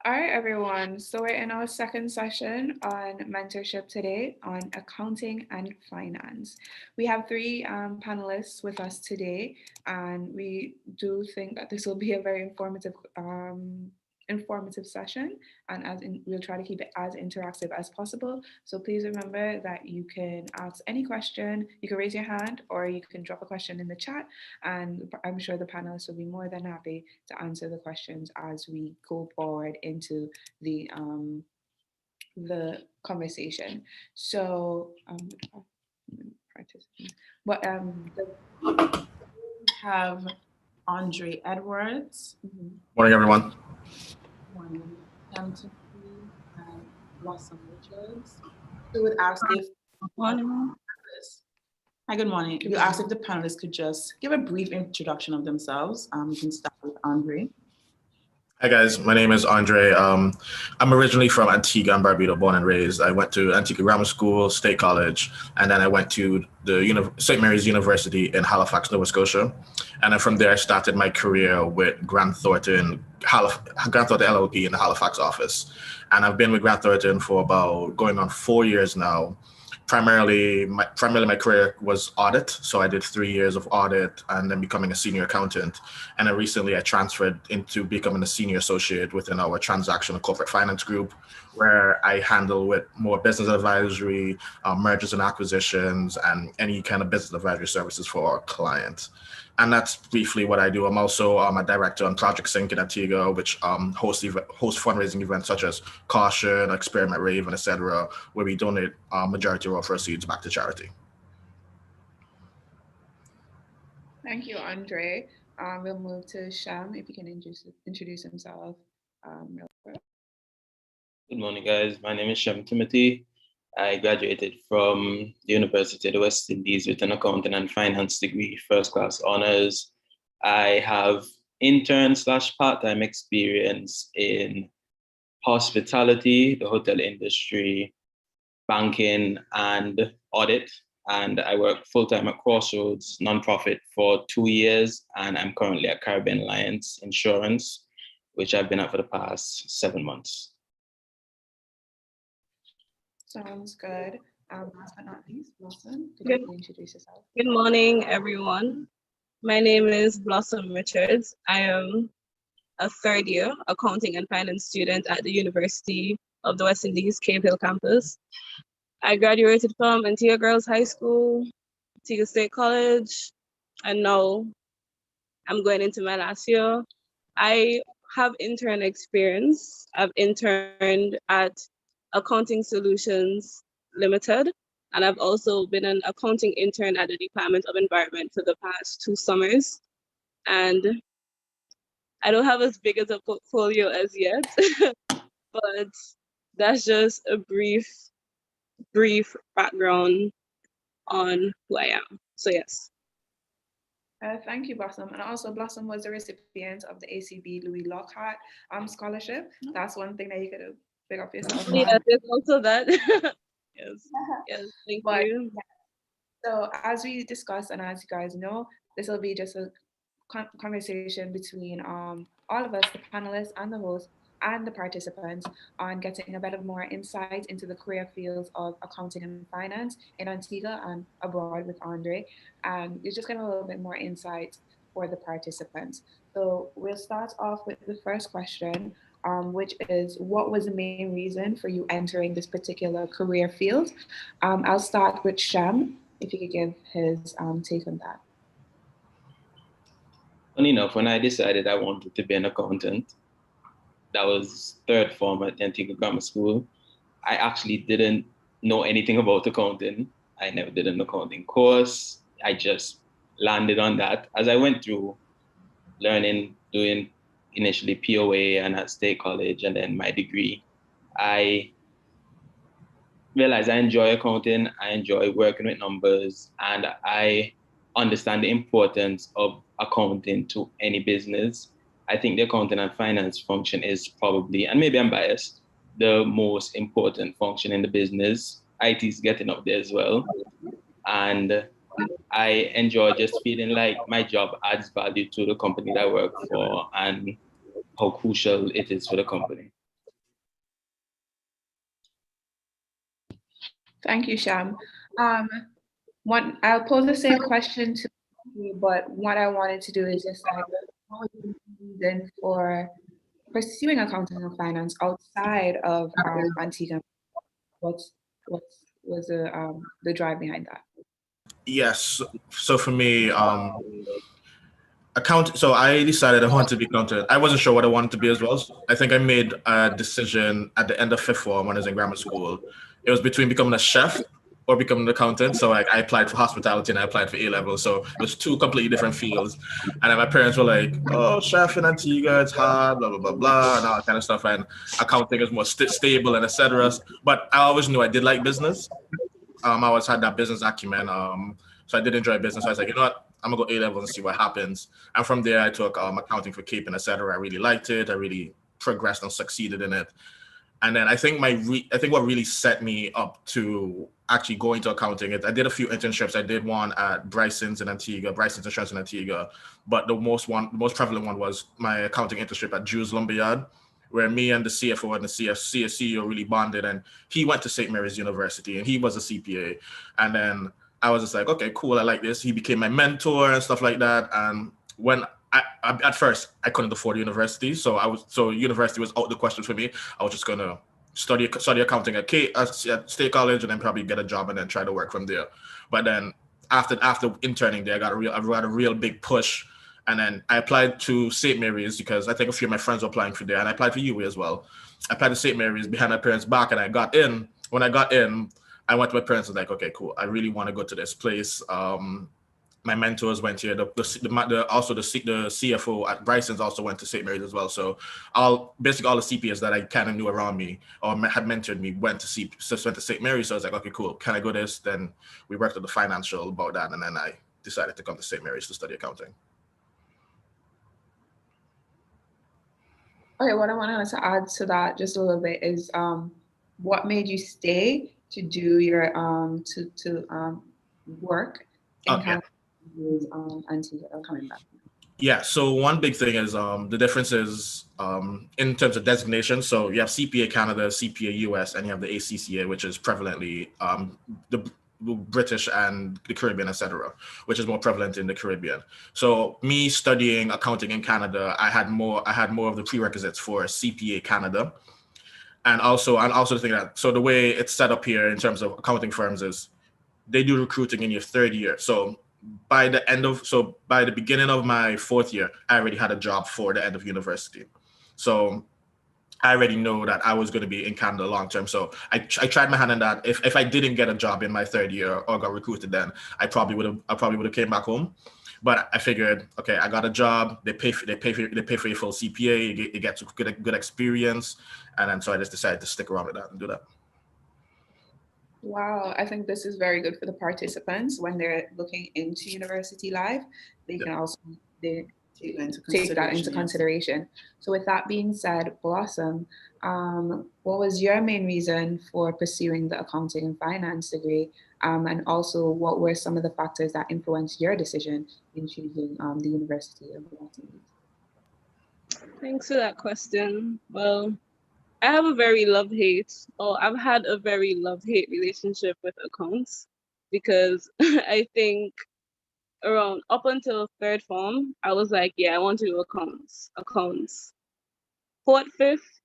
All right, everyone. So we're in our second session on mentorship today on accounting and finance. We have three panelists with us today, and we do think that this will be a very informative session, and we'll try to keep it as interactive as possible. So please remember that you can ask any question, you can raise your hand, or you can drop a question in the chat, and I'm sure the panelists will be more than happy to answer the questions as we go forward into the conversation. So, participants, but have Andre Edwards. Morning, everyone. Morning. Tempton and Blossom Richards. We would ask if Morning. Hi, good morning. We asked if the panelists could just give a brief introduction of themselves. We can start with Andre. Hi, guys. My name is Andre. I'm originally from Antigua and Barbuda, born and raised. I went to Antigua Grammar School, State College, and then I went to the St. Mary's University in Halifax, Nova Scotia. And then from there, I started my career with Grant Thornton LLP in the Halifax office. And I've been with Grant Thornton for about going on 4 years now. Primarily, my career was audit. So I did 3 years of audit and then becoming a senior accountant. And then recently I transferred into becoming a senior associate within our transactional corporate finance group, where I handle with more business advisory, mergers and acquisitions, and any kind of business advisory services for our clients. And that's briefly what I do. I'm also a director on Project Sync in Antigua, which hosts fundraising events such as Caution, Experiment Rave, and etc., where we donate majority of our proceeds back to charity. Thank you, Andre. We'll move to Sham, if he can introduce himself real quick. Good morning, guys. My name is Shem Timothy. I graduated from the University of the West Indies with an accounting and finance degree, first class honors. I have intern/part-time experience in hospitality, the hotel industry, banking, and audit. And I work full-time at Crossroads nonprofit for 2 years, and I'm currently at Caribbean Alliance Insurance, which I've been at for the past 7 months. Sounds good. Last but not least, Blossom, could you introduce yourself? Good morning, everyone. My name is Blossom Richards. I am a third year accounting and finance student at the University of the West Indies, Cave Hill campus. I graduated from Antigua Girls High School, Antigua State College, and now I'm going into my last year. I have intern experience. I've interned at Accounting Solutions Limited, and I've also been an accounting intern at the Department of Environment for the past 2 summers. And I don't have as big as a portfolio as yet, but that's just a brief background on who I am. So yes. Thank you, Blossom. And also, Blossom was a recipient of the ACB Louis Lockhart scholarship. That's one thing that you could pick up yourself. Yeah, there's also that. yes, thank you. So as we discussed, and as you guys know, this will be just a conversation between all of us, the panelists and the hosts, and the participants on getting a bit of more insight into the career fields of accounting and finance in Antigua and abroad with Andre. And you just get a little bit more insight for the participants. So we'll start off with the first question, which is, what was the main reason for you entering this particular career field? I'll start with Sham, if he could give his take on that. Funny enough, when I decided I wanted to be an accountant, that was third form at Antigua Grammar School. I actually didn't know anything about accounting. I never did an accounting course. I just landed on that. As I went through learning, doing initially POA and at State College and then my degree, I realized I enjoy accounting, I enjoy working with numbers, and I understand the importance of accounting to any business. I think the accounting and finance function is probably, and maybe I'm biased, the most important function in the business. IT is getting up there as well. And I enjoy just feeling like my job adds value to the company that I work for and how crucial it is for the company. Thank you, Sham. Um, I'll pose the same question to you, but what I wanted to do is just like, what was the reason for pursuing accounting and finance outside of Antigua? What's what was the drive behind that? Yes. So for me, so I decided I wanted to be accountant. I wasn't sure what I wanted to be as well. So I think I made a decision at the end of fifth form when I was in grammar school. It was between becoming a chef or becoming an accountant. So I applied for hospitality and I applied for A level. So it was two completely different fields. And then my parents were like, "Oh, chef in Antigua, it's hard, blah blah blah blah," and all that kind of stuff. And accounting is more stable and etc. But I always knew I did like business. I always had that business acumen. So I did enjoy business. So I was like, you know what? I'm gonna go A level and see what happens. And from there, I took accounting for Cape and etc. I really liked it. I really progressed and succeeded in it. And then I think I think what really set me up to actually go into accounting it. I did a few internships. I did one at Bryson's in Antigua, Bryson's Insurance in Antigua, but the most prevalent one was my accounting internship at Jules Lumberyard, where me and the CFO and the CEO really bonded. And he went to St. Mary's University and he was a CPA. And then I was just like, okay, cool, I like this. He became my mentor and stuff like that. And when at first I couldn't afford university, so university was out the question for me. I was just gonna study accounting at State College and then probably get a job and then try to work from there. But then after interning there, I got a real big push, and then I applied to St. Mary's because I think a few of my friends were applying for there, and I applied for UWI as well. I applied to St. Mary's behind my parents' back, and I got in. When I got in, I went to my parents and was like, okay, cool. I really want to go to this place. My mentors went here. Also the CFO at Bryson's also went to St. Mary's as well. So basically all the CPAs that I kind of knew around me or had mentored me went to St. Mary's. So I was like, okay, cool. Can I go this? Then we worked on the financial about that, and then I decided to come to St. Mary's to study accounting. Okay, what I wanted to add to that just a little bit is what made you stay to do your to work in Yeah. Canada until coming back? Yeah, so one big thing is the difference is in terms of designation. So you have CPA Canada, CPA US, and you have the ACCA, which is prevalently the British and the Caribbean, etc., which is more prevalent in the Caribbean. So me studying accounting in Canada, I had more of the prerequisites for CPA Canada, and also the thing that so the way it's set up here in terms of accounting firms is they do recruiting in your third year. So by the beginning of my fourth year, I already had a job for the end of university. So I already know that I was going to be in Canada long term. So I tried my hand in that. If I didn't get a job in my third year or got recruited, then I probably would have came back home. But I figured, okay, I got a job. They pay for your full CPA. You get good experience, and then so I just decided to stick around with that and do that. Wow, I think this is very good for the participants when they're looking into university life. They can also take that into consideration. So with that being said, Blossom, what was your main reason for pursuing the accounting and finance degree? And also what were some of the factors that influenced your decision in choosing the University of Baltimore? Thanks for that question. Well, I have a very love-hate, or I've had a very love-hate relationship with accounts because I think around up until third form, I was like, yeah, I want to do accounts. Fourth, fifth,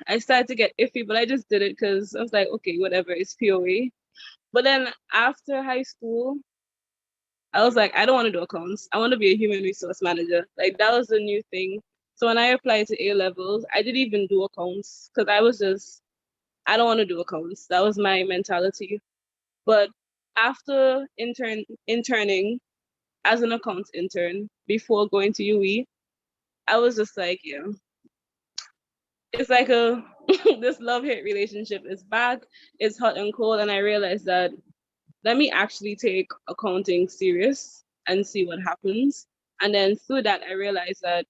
I started to get iffy, but I just did it because I was like, okay, whatever, it's POA. But then after high school, I was like, I don't want to do accounts. I want to be a human resource manager. Like that was the new thing. So when I applied to A levels, I didn't even do accounts because I was just, I don't want to do accounts. That was my mentality. But after interning as an accounts intern before going to UE, I was just like, yeah, it's like a this love-hate relationship is back. It's hot and cold, and I realized that let me actually take accounting serious and see what happens. And then through that, I realized that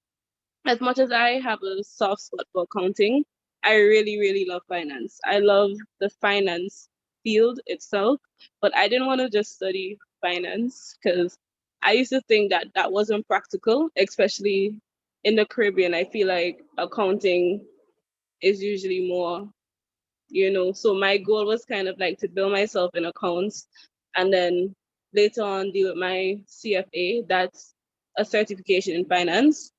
as much as I have a soft spot for accounting, I really, really love finance. I love the finance field itself, but I didn't want to just study finance because I used to think that that wasn't practical, especially in the Caribbean. I feel like accounting is usually more So my goal was kind of like to build myself in accounts and then later on deal with my CFA, that's a certification in finance,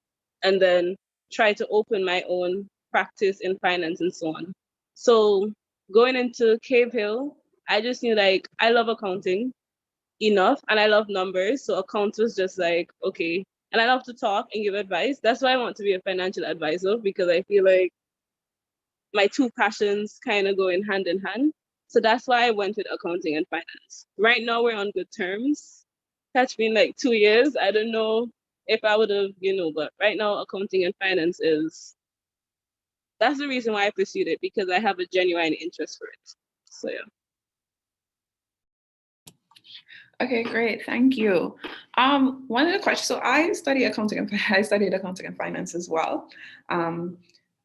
and then try to open my own practice in finance and so on. So going into Cave Hill, I just knew like I love accounting enough and I love numbers. So accounts was just like, okay. And I love to talk and give advice. That's why I want to be a financial advisor, because I feel like my two passions kind of go in hand. So that's why I went with accounting and finance. Right now we're on good terms. Catch me in like 2 years. I don't know if I would have, but right now accounting and finance that's the reason why I pursued it, because I have a genuine interest for it. So yeah. Okay, great. Thank you. One of the questions, so I studied accounting and finance as well. And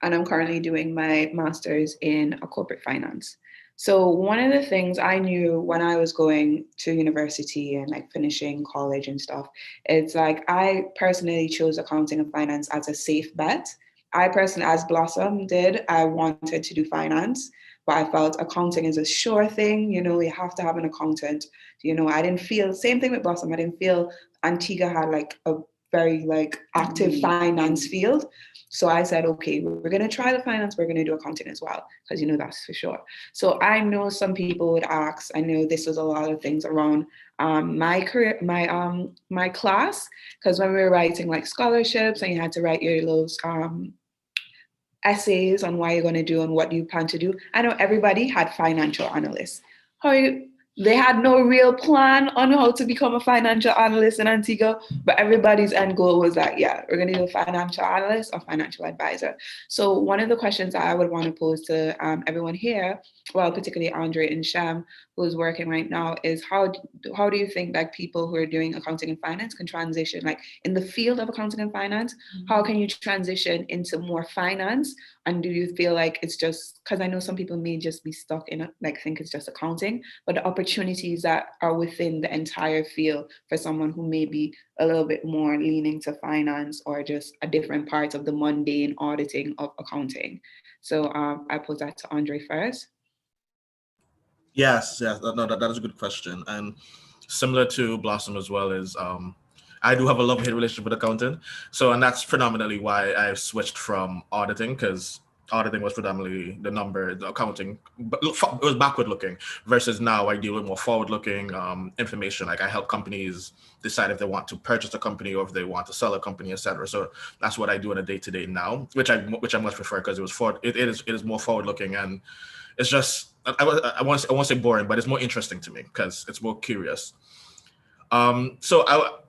I'm currently doing my master's in corporate finance. So one of the things I knew when I was going to university and like finishing college and stuff, it's like I personally chose accounting and finance as a safe bet. I personally, as Blossom did, I wanted to do finance, but I felt accounting is a sure thing. You have to have an accountant. I didn't feel, same thing with Blossom, I didn't feel Antigua had like a very like active finance field. So I said, okay, we're going to try the finance, we're going to do accounting as well, because that's for sure. So I know some people would ask, I know this was a lot of things around my career, my class, because when we were writing like scholarships and you had to write your little essays on why you're going to do and what you plan to do. I know everybody had financial analysts. They had no real plan on how to become a financial analyst in Antigua, but everybody's end goal was that, yeah, we're going to do a financial analyst or financial advisor. So one of the questions that I would want to pose to everyone here, well, particularly Andre and Sham, who's working right now, is how do you think like people who are doing accounting and finance can transition, like in the field of accounting and finance, how can you transition into more finance? And do you feel like it's just, because I know some people may just be stuck in like think it's just accounting, but the opportunities that are within the entire field for someone who may be a little bit more leaning to finance or just a different part of the mundane auditing of accounting. So I pose that to Andre first. Yes, no, that is a good question. And similar to Blossom as well is I do have a love-hate relationship with accounting. So, and that's predominantly why I switched from auditing, because auditing was predominantly the accounting, but it was backward looking, versus now I deal with more forward looking information. Like I help companies decide if they want to purchase a company or if they want to sell a company, etc. So that's what I do on a day-to-day now, which I much prefer, because it is more forward looking, and it's just, I won't say boring, but it's more interesting to me because it's more curious. So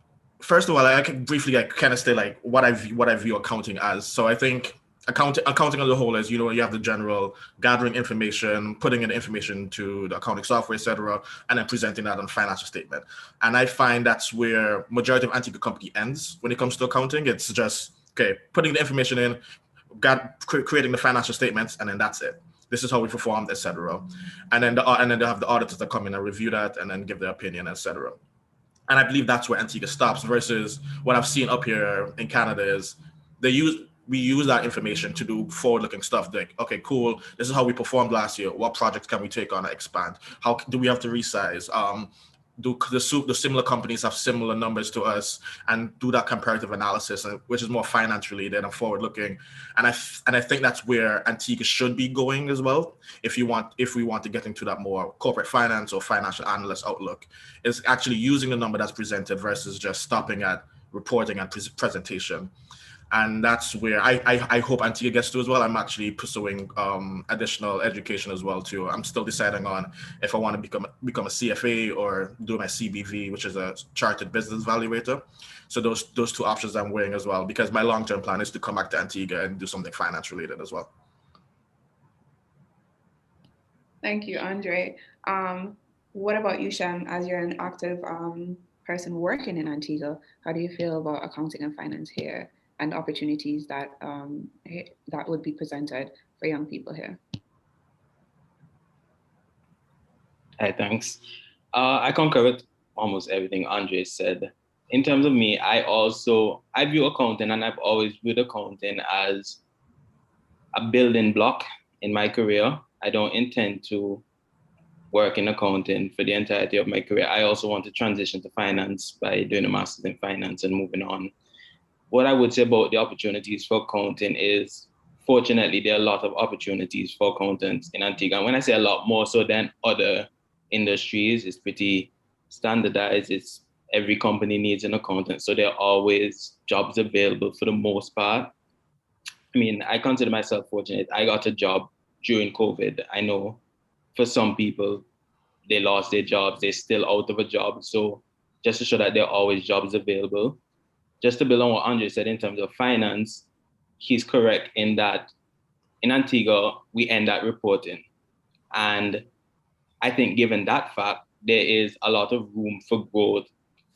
first of all, I can briefly kind of say like what I view accounting as. So I think accounting as a whole is, you have the general gathering information, putting in information to the accounting software, etc., and then presenting that on financial statement. And I find that's where majority of Antigua company ends when it comes to accounting. It's just, okay, putting the information in, creating the financial statements, and then that's it. This is how we performed, etc. And then they have the auditors that come in and review that and then give their opinion, etc. And I believe that's where Antigua stops, versus what I've seen up here in Canada is we use that information to do forward-looking stuff. Like, okay, cool, this is how we performed last year. What projects can we take on and expand? How do we have to resize? Do the similar companies have similar numbers to us, and do that comparative analysis, which is more finance related and forward looking. And I think that's where Antigua should be going as well. If we want to get into that more corporate finance or financial analyst outlook, is actually using the number that's presented versus just stopping at reporting and presentation. And that's where I hope Antigua gets to as well. I'm actually pursuing additional education as well too. I'm still deciding on if I want to become a CFA or do my CBV, which is a Chartered Business Valuator. So those two options I'm weighing as well, because my long-term plan is to come back to Antigua and do something finance related as well. Thank you, Andre. What about you, Shem? As you're an active person working in Antigua, how do you feel about accounting and finance here, and opportunities that that would be presented for young people here? Hi, thanks. I concur with almost everything Andre said. In terms of me, I view accounting, and I've always viewed accounting as a building block in my career. I don't intend to work in accounting for the entirety of my career. I also want to transition to finance by doing a master's in finance and moving on. What I would say about the opportunities for accounting is, fortunately, there are a lot of opportunities for accountants in Antigua. And when I say a lot more so than other industries, it's pretty standardized. It's every company needs an accountant. So there are always jobs available for the most part. I mean, I consider myself fortunate. I got a job during COVID. I know for some people, they lost their jobs, they're still out of a job. So just to show that there are always jobs available. Just to build on what Andre said in terms of finance, he's correct in that in Antigua, we end at reporting. And I think given that fact, there is a lot of room for growth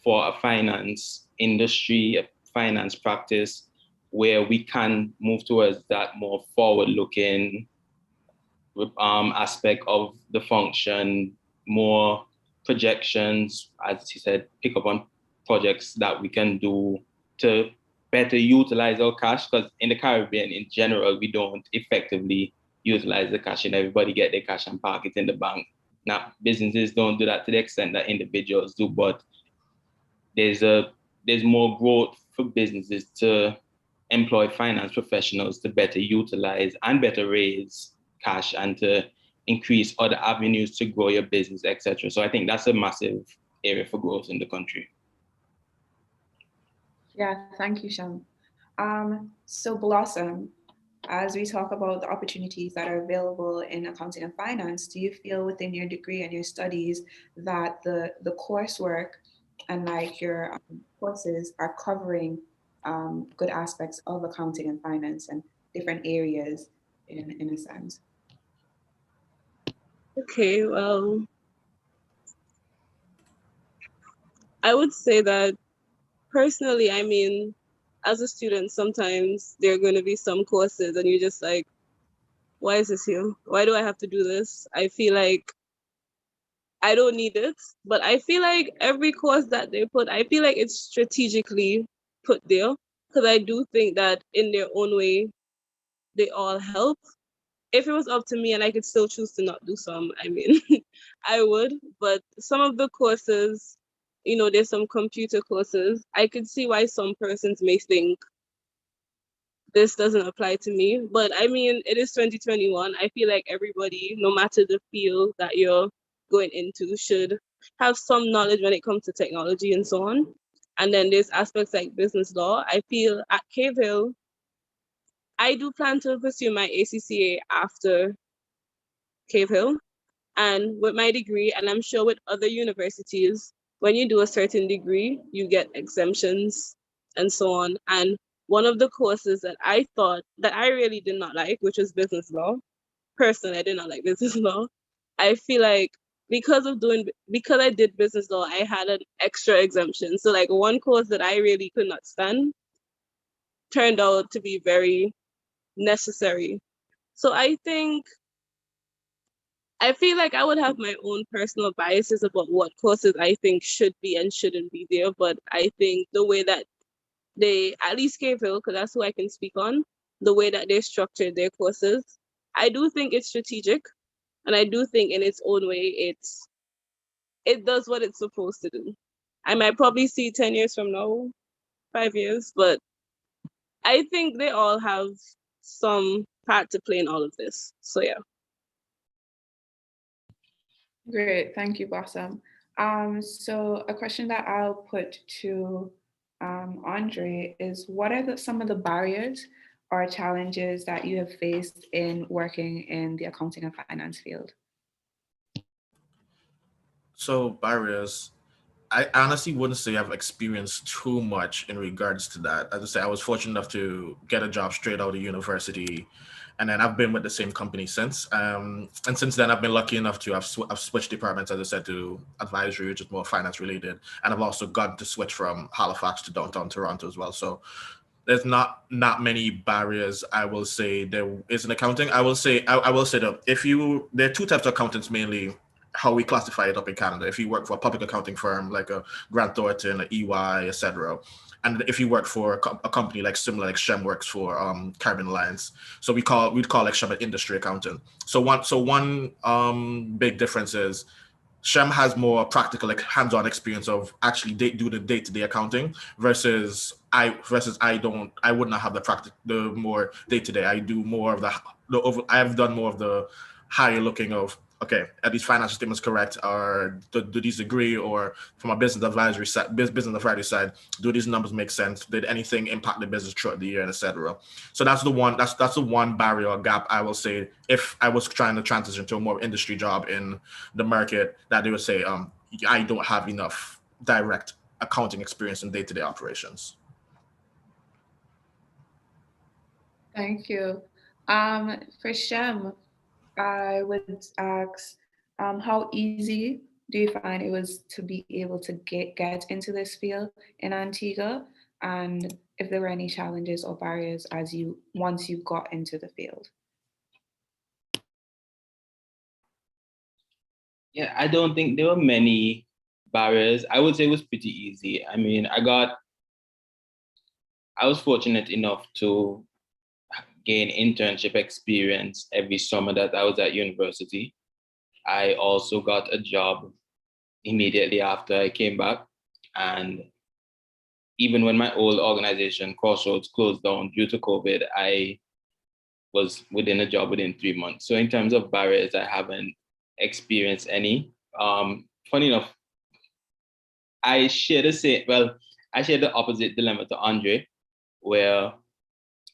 for a finance industry, a finance practice, where we can move towards that more forward-looking aspect of the function, more projections, as he said, pick up on projects that we can do to better utilize our cash, because in the Caribbean in general, we don't effectively utilize the cash and everybody get their cash and park it in the bank. Now, businesses don't do that to the extent that individuals do, but there's more growth for businesses to employ finance professionals to better utilize and better raise cash and to increase other avenues to grow your business, etc. So I think that's a massive area for growth in the country. Yeah, thank you, Sham. So Blossom, as we talk about the opportunities that are available in accounting and finance, do you feel within your degree and your studies that the coursework and like your courses are covering good aspects of accounting and finance and different areas in a sense? Okay, well, I would say that personally, I mean, as a student, sometimes there are going to be some courses and you're just like, why is this here? Why do I have to do this? I feel like I don't need it. But I feel like every course that they put, I feel like it's strategically put there, because I do think that in their own way, they all help. If it was up to me and I could still choose to not do some, I mean, I would. But some of the courses, you know, there's some computer courses. I could see why some persons may think this doesn't apply to me. But I mean, it is 2021. I feel like everybody, no matter the field that you're going into, should have some knowledge when it comes to technology and so on. And then there's aspects like business law. I feel at Cave Hill, I do plan to pursue my ACCA after Cave Hill. And with my degree, and I'm sure with other universities, when you do a certain degree, you get exemptions and so on. And one of the courses that I thought that I really did not like, which was business law. Personally, I did not like business law. I feel like because I did business law, I had an extra exemption. So like one course that I really could not stand turned out to be very necessary. So I feel like I would have my own personal biases about what courses I think should be and shouldn't be there. But I think the way that they, at least Cave Hill, because that's who I can speak on, the way that they structured their courses, I do think it's strategic. And I do think in its own way, it does what it's supposed to do. I might probably see 10 years from now, 5 years, but I think they all have some part to play in all of this. So yeah. Great, thank you, Blossom. So a question that I'll put to Andre is, what are some of the barriers or challenges that you have faced in working in the accounting and finance field? So barriers, I honestly wouldn't say I've experienced too much in regards to that. As I say, I was fortunate enough to get a job straight out of university, and then I've been with the same company since. And since then, I've been lucky enough to I've switched departments, as I said, to advisory, which is more finance related, and I've also gotten to switch from Halifax to downtown Toronto as well. So there's not many barriers. I will say there is in accounting. I will say that there are two types of accountants mainly, how we classify it up in Canada. If you work for a public accounting firm like a Grant Thornton, a EY, etc., And if you work for a company like similar, like Shem works for Caribbean Alliance, so we'd call like Shem an industry accountant. So one big difference is Shem has more practical, like hands-on experience of actually do the day-to-day accounting versus I would not have the more day-to-day. I do more of I've done more of the higher looking of, okay, are these financial statements correct, or do these agree, or from a business advisory side, do these numbers make sense? Did anything impact the business throughout the year, and etc. So that's the one barrier or gap I will say if I was trying to transition to a more industry job in the market, that they would say, I don't have enough direct accounting experience in day-to-day operations. Thank you. For Shem, I would ask, how easy do you find it was to be able to get into this field in Antigua, and if there were any challenges or barriers once you got into the field? Yeah, I don't think there were many barriers. I would say it was pretty easy. I mean, I was fortunate enough to gain internship experience every summer that I was at university. I also got a job immediately after I came back. And even when my old organization, Crossroads, closed down due to COVID, I was within a job within 3 months. So in terms of barriers, I haven't experienced any. Funny enough, I share the opposite dilemma to Andre, where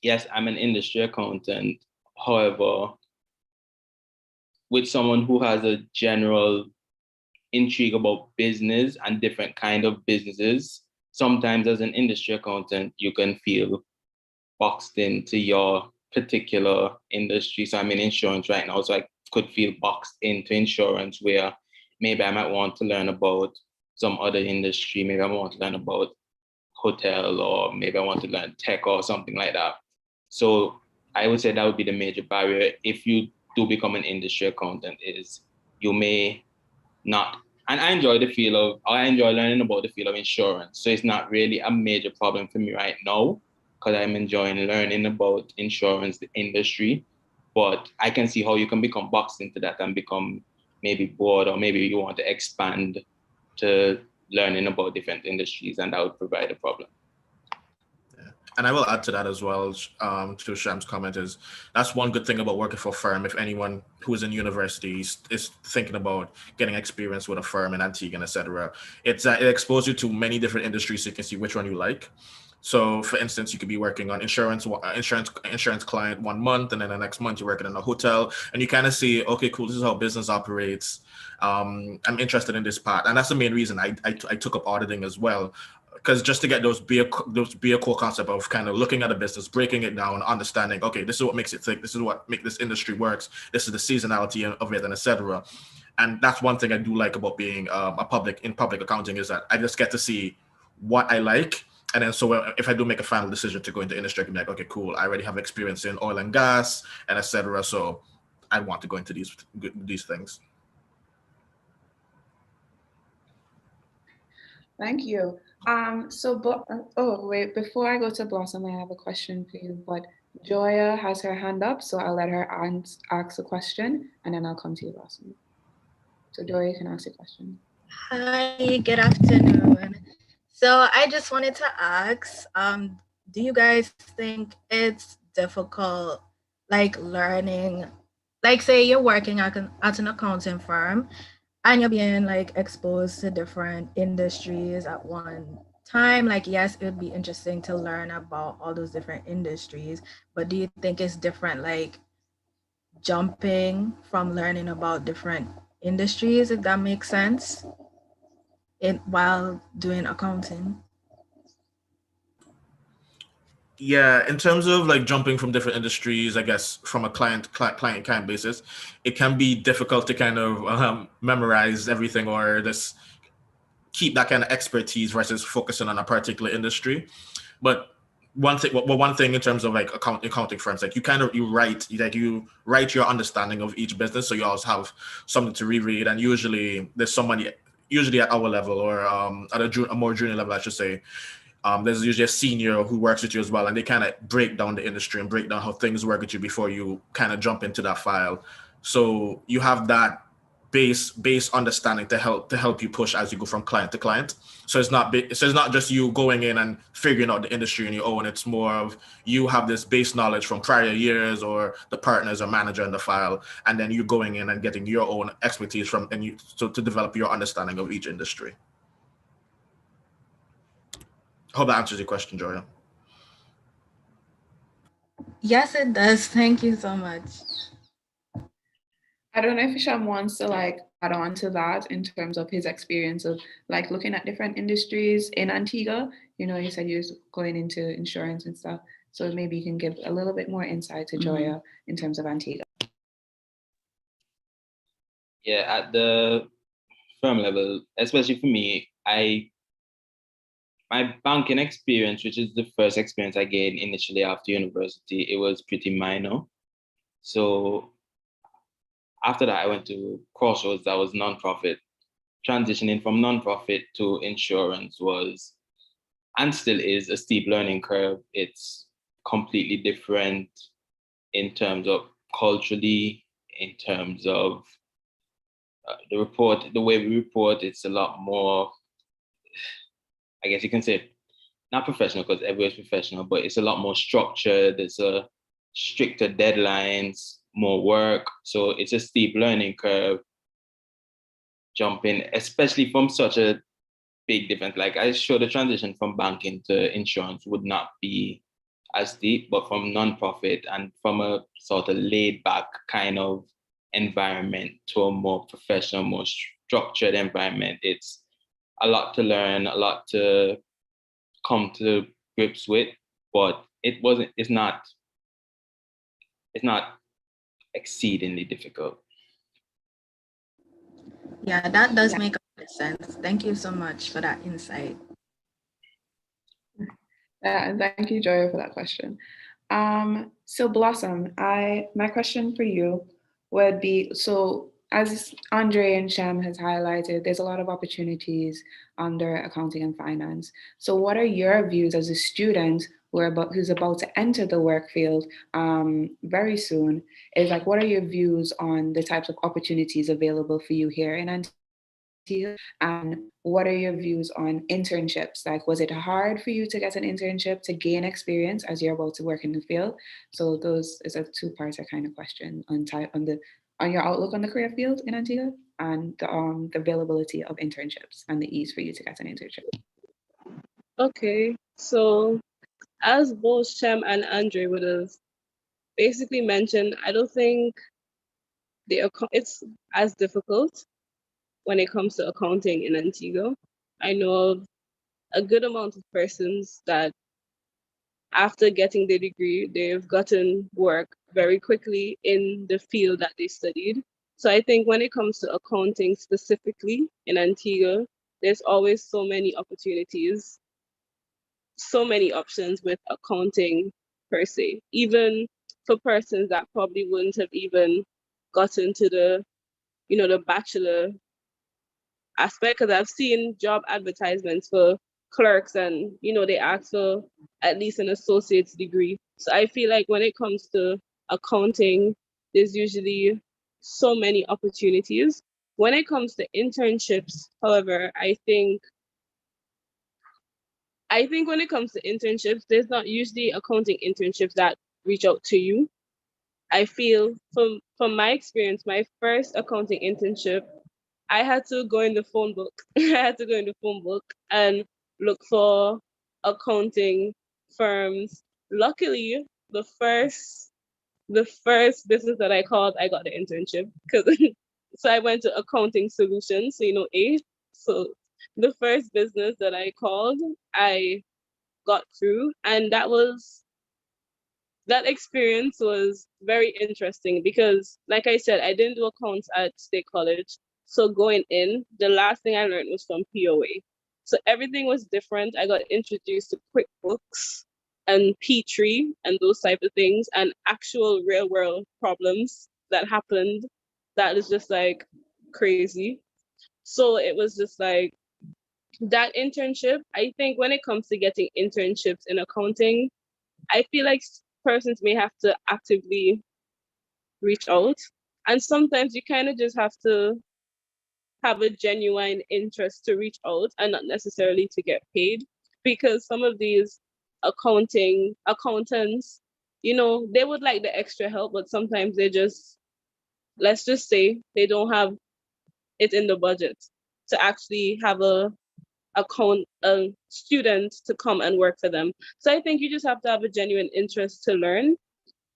yes, I'm an industry accountant. However, with someone who has a general intrigue about business and different kind of businesses, sometimes as an industry accountant, you can feel boxed into your particular industry. So I'm in insurance right now, so I could feel boxed into insurance, where maybe I might want to learn about some other industry. Maybe I want to learn about hotel, or maybe I want to learn tech or something like that. So I would say that would be the major barrier if you do become an industry accountant, is you may not, and I enjoy learning about the field of insurance. So it's not really a major problem for me right now, because I'm enjoying learning about insurance, the industry. But I can see how you can become boxed into that and become maybe bored, or maybe you want to expand to learning about different industries, and that would provide a problem. And I will add to that as well, to Sham's comment, is that's one good thing about working for a firm. If anyone who is in university is thinking about getting experience with a firm in Antigua, et cetera, it exposes you to many different industries, so you can see which one you like. So for instance, you could be working on insurance client 1 month, and then the next month you're working in a hotel, and you kind of see, okay, cool, this is how business operates. I'm interested in this part. And that's the main reason I took up auditing as well, because just to get those core concept of kind of looking at a business, breaking it down, understanding, okay, this is what makes it tick, this is what makes this industry works, this is the seasonality of it, and etc. And that's one thing I do like about being in public accounting, is that I just get to see what I like. And then so if I do make a final decision to go into industry, I can be like, okay, cool, I already have experience in oil and gas and etc. So I want to go into these things. Thank you. Wait, before I go to Blossom, I have a question for you, but Joya has her hand up, so I'll let her ask a question, and then I'll come to you, Blossom. So Joya, you can ask your question. Hi, good afternoon. So I just wanted to ask, do you guys think it's difficult, like learning, like say you're working at an accounting firm, and you're being like exposed to different industries at one time? Like, yes, it would be interesting to learn about all those different industries, but do you think it's different, like jumping from learning about different industries, if that makes sense, while doing accounting? Yeah, in terms of like jumping from different industries, I guess from a client basis, it can be difficult to kind of memorize everything, or just keep that kind of expertise versus focusing on a particular industry. But one thing in terms of like accounting firms, like you write your understanding of each business, so you always have something to reread, and usually there's somebody, usually at our level, or at a more junior level, I should say, There's usually a senior who works with you as well, and they kind of break down the industry and break down how things work with you before you kind of jump into that file. So you have that base understanding to help you push as you go from client to client. So it's not just you going in and figuring out the industry on your own. It's more of you have this base knowledge from prior years or the partners or manager in the file, and then you going in and getting your own expertise so to develop your understanding of each industry. I hope that answers your question, Joya. Yes, it does. Thank you so much. I don't know if Isham wants to like add on to that in terms of his experience of like looking at different industries in Antigua. You know, you said you was going into insurance and stuff. So maybe you can give a little bit more insight to Joya in terms of Antigua. Yeah, at the firm level, especially for me, my banking experience, which is the first experience I gained initially after university, it was pretty minor. So after that, I went to Crossroads, that was nonprofit. Transitioning from nonprofit to insurance was, and still is, a steep learning curve. It's completely different in terms of culturally, in terms of the way we report. It's a lot more, I guess you can say, not professional because everyone's professional, but it's a lot more structured. It's a stricter deadlines, more work. So it's a steep learning curve jumping, especially from such a big difference. Like I sure the transition from banking to insurance would not be as deep, but from nonprofit and from a sort of laid back kind of environment to a more professional, more structured environment, it's a lot to learn, a lot to come to grips with, but it's not exceedingly difficult. Yeah, that does make a lot of sense. Thank you so much for that insight. Yeah, and thank you, Joya, for that question. So Blossom, my question for you would be, so as Andre and Shem has highlighted, there's a lot of opportunities under accounting and finance. So what are your views as a student who's about to enter the work field very soon? Is like, what are your views on the types of opportunities available for you here in Antigua? And what are your views on internships? Like, was it hard for you to get an internship to gain experience as you're about to work in the field? So those is a two-parter kind of question on your outlook on the career field in Antigua and the availability of internships and the ease for you to get an internship. Okay, so as both Shem and Andre would have basically mentioned, I don't think it's as difficult when it comes to accounting in Antigua. I know of a good amount of persons that after getting their degree, they've gotten work very quickly in the field that they studied. So I think when it comes to accounting specifically in Antigua, there's always so many opportunities, so many options with accounting per se, even for persons that probably wouldn't have even gotten to the bachelor aspect, because I've seen job advertisements for clerks and they ask for at least an associate's degree. So I feel like when it comes to accounting, there's usually so many opportunities. When it comes to internships, however, I think when it comes to internships, there's not usually accounting internships that reach out to you. I feel from my experience, my first accounting internship, I had to go in the phone book. I had to go in the phone book and look for accounting firms. Luckily, the first business that I called, I got the internship because so I went to Accounting Solutions, so A. So the first business that I called, I got through, and that experience was very interesting because, like I said, I didn't do accounts at State College. So going in, the last thing I learned was from POA. So everything was different. I got introduced to QuickBooks and P3 and those type of things, and actual real world problems that happened that is just like crazy. So it was just like that internship, I think when it comes to getting internships in accounting, I feel like persons may have to actively reach out. And sometimes you kind of just have to have a genuine interest to reach out and not necessarily to get paid. Because some of these accountants, they would like the extra help, but sometimes they just, let's just say, they don't have it in the budget to actually have a student to come and work for them. So I think you just have to have a genuine interest to learn.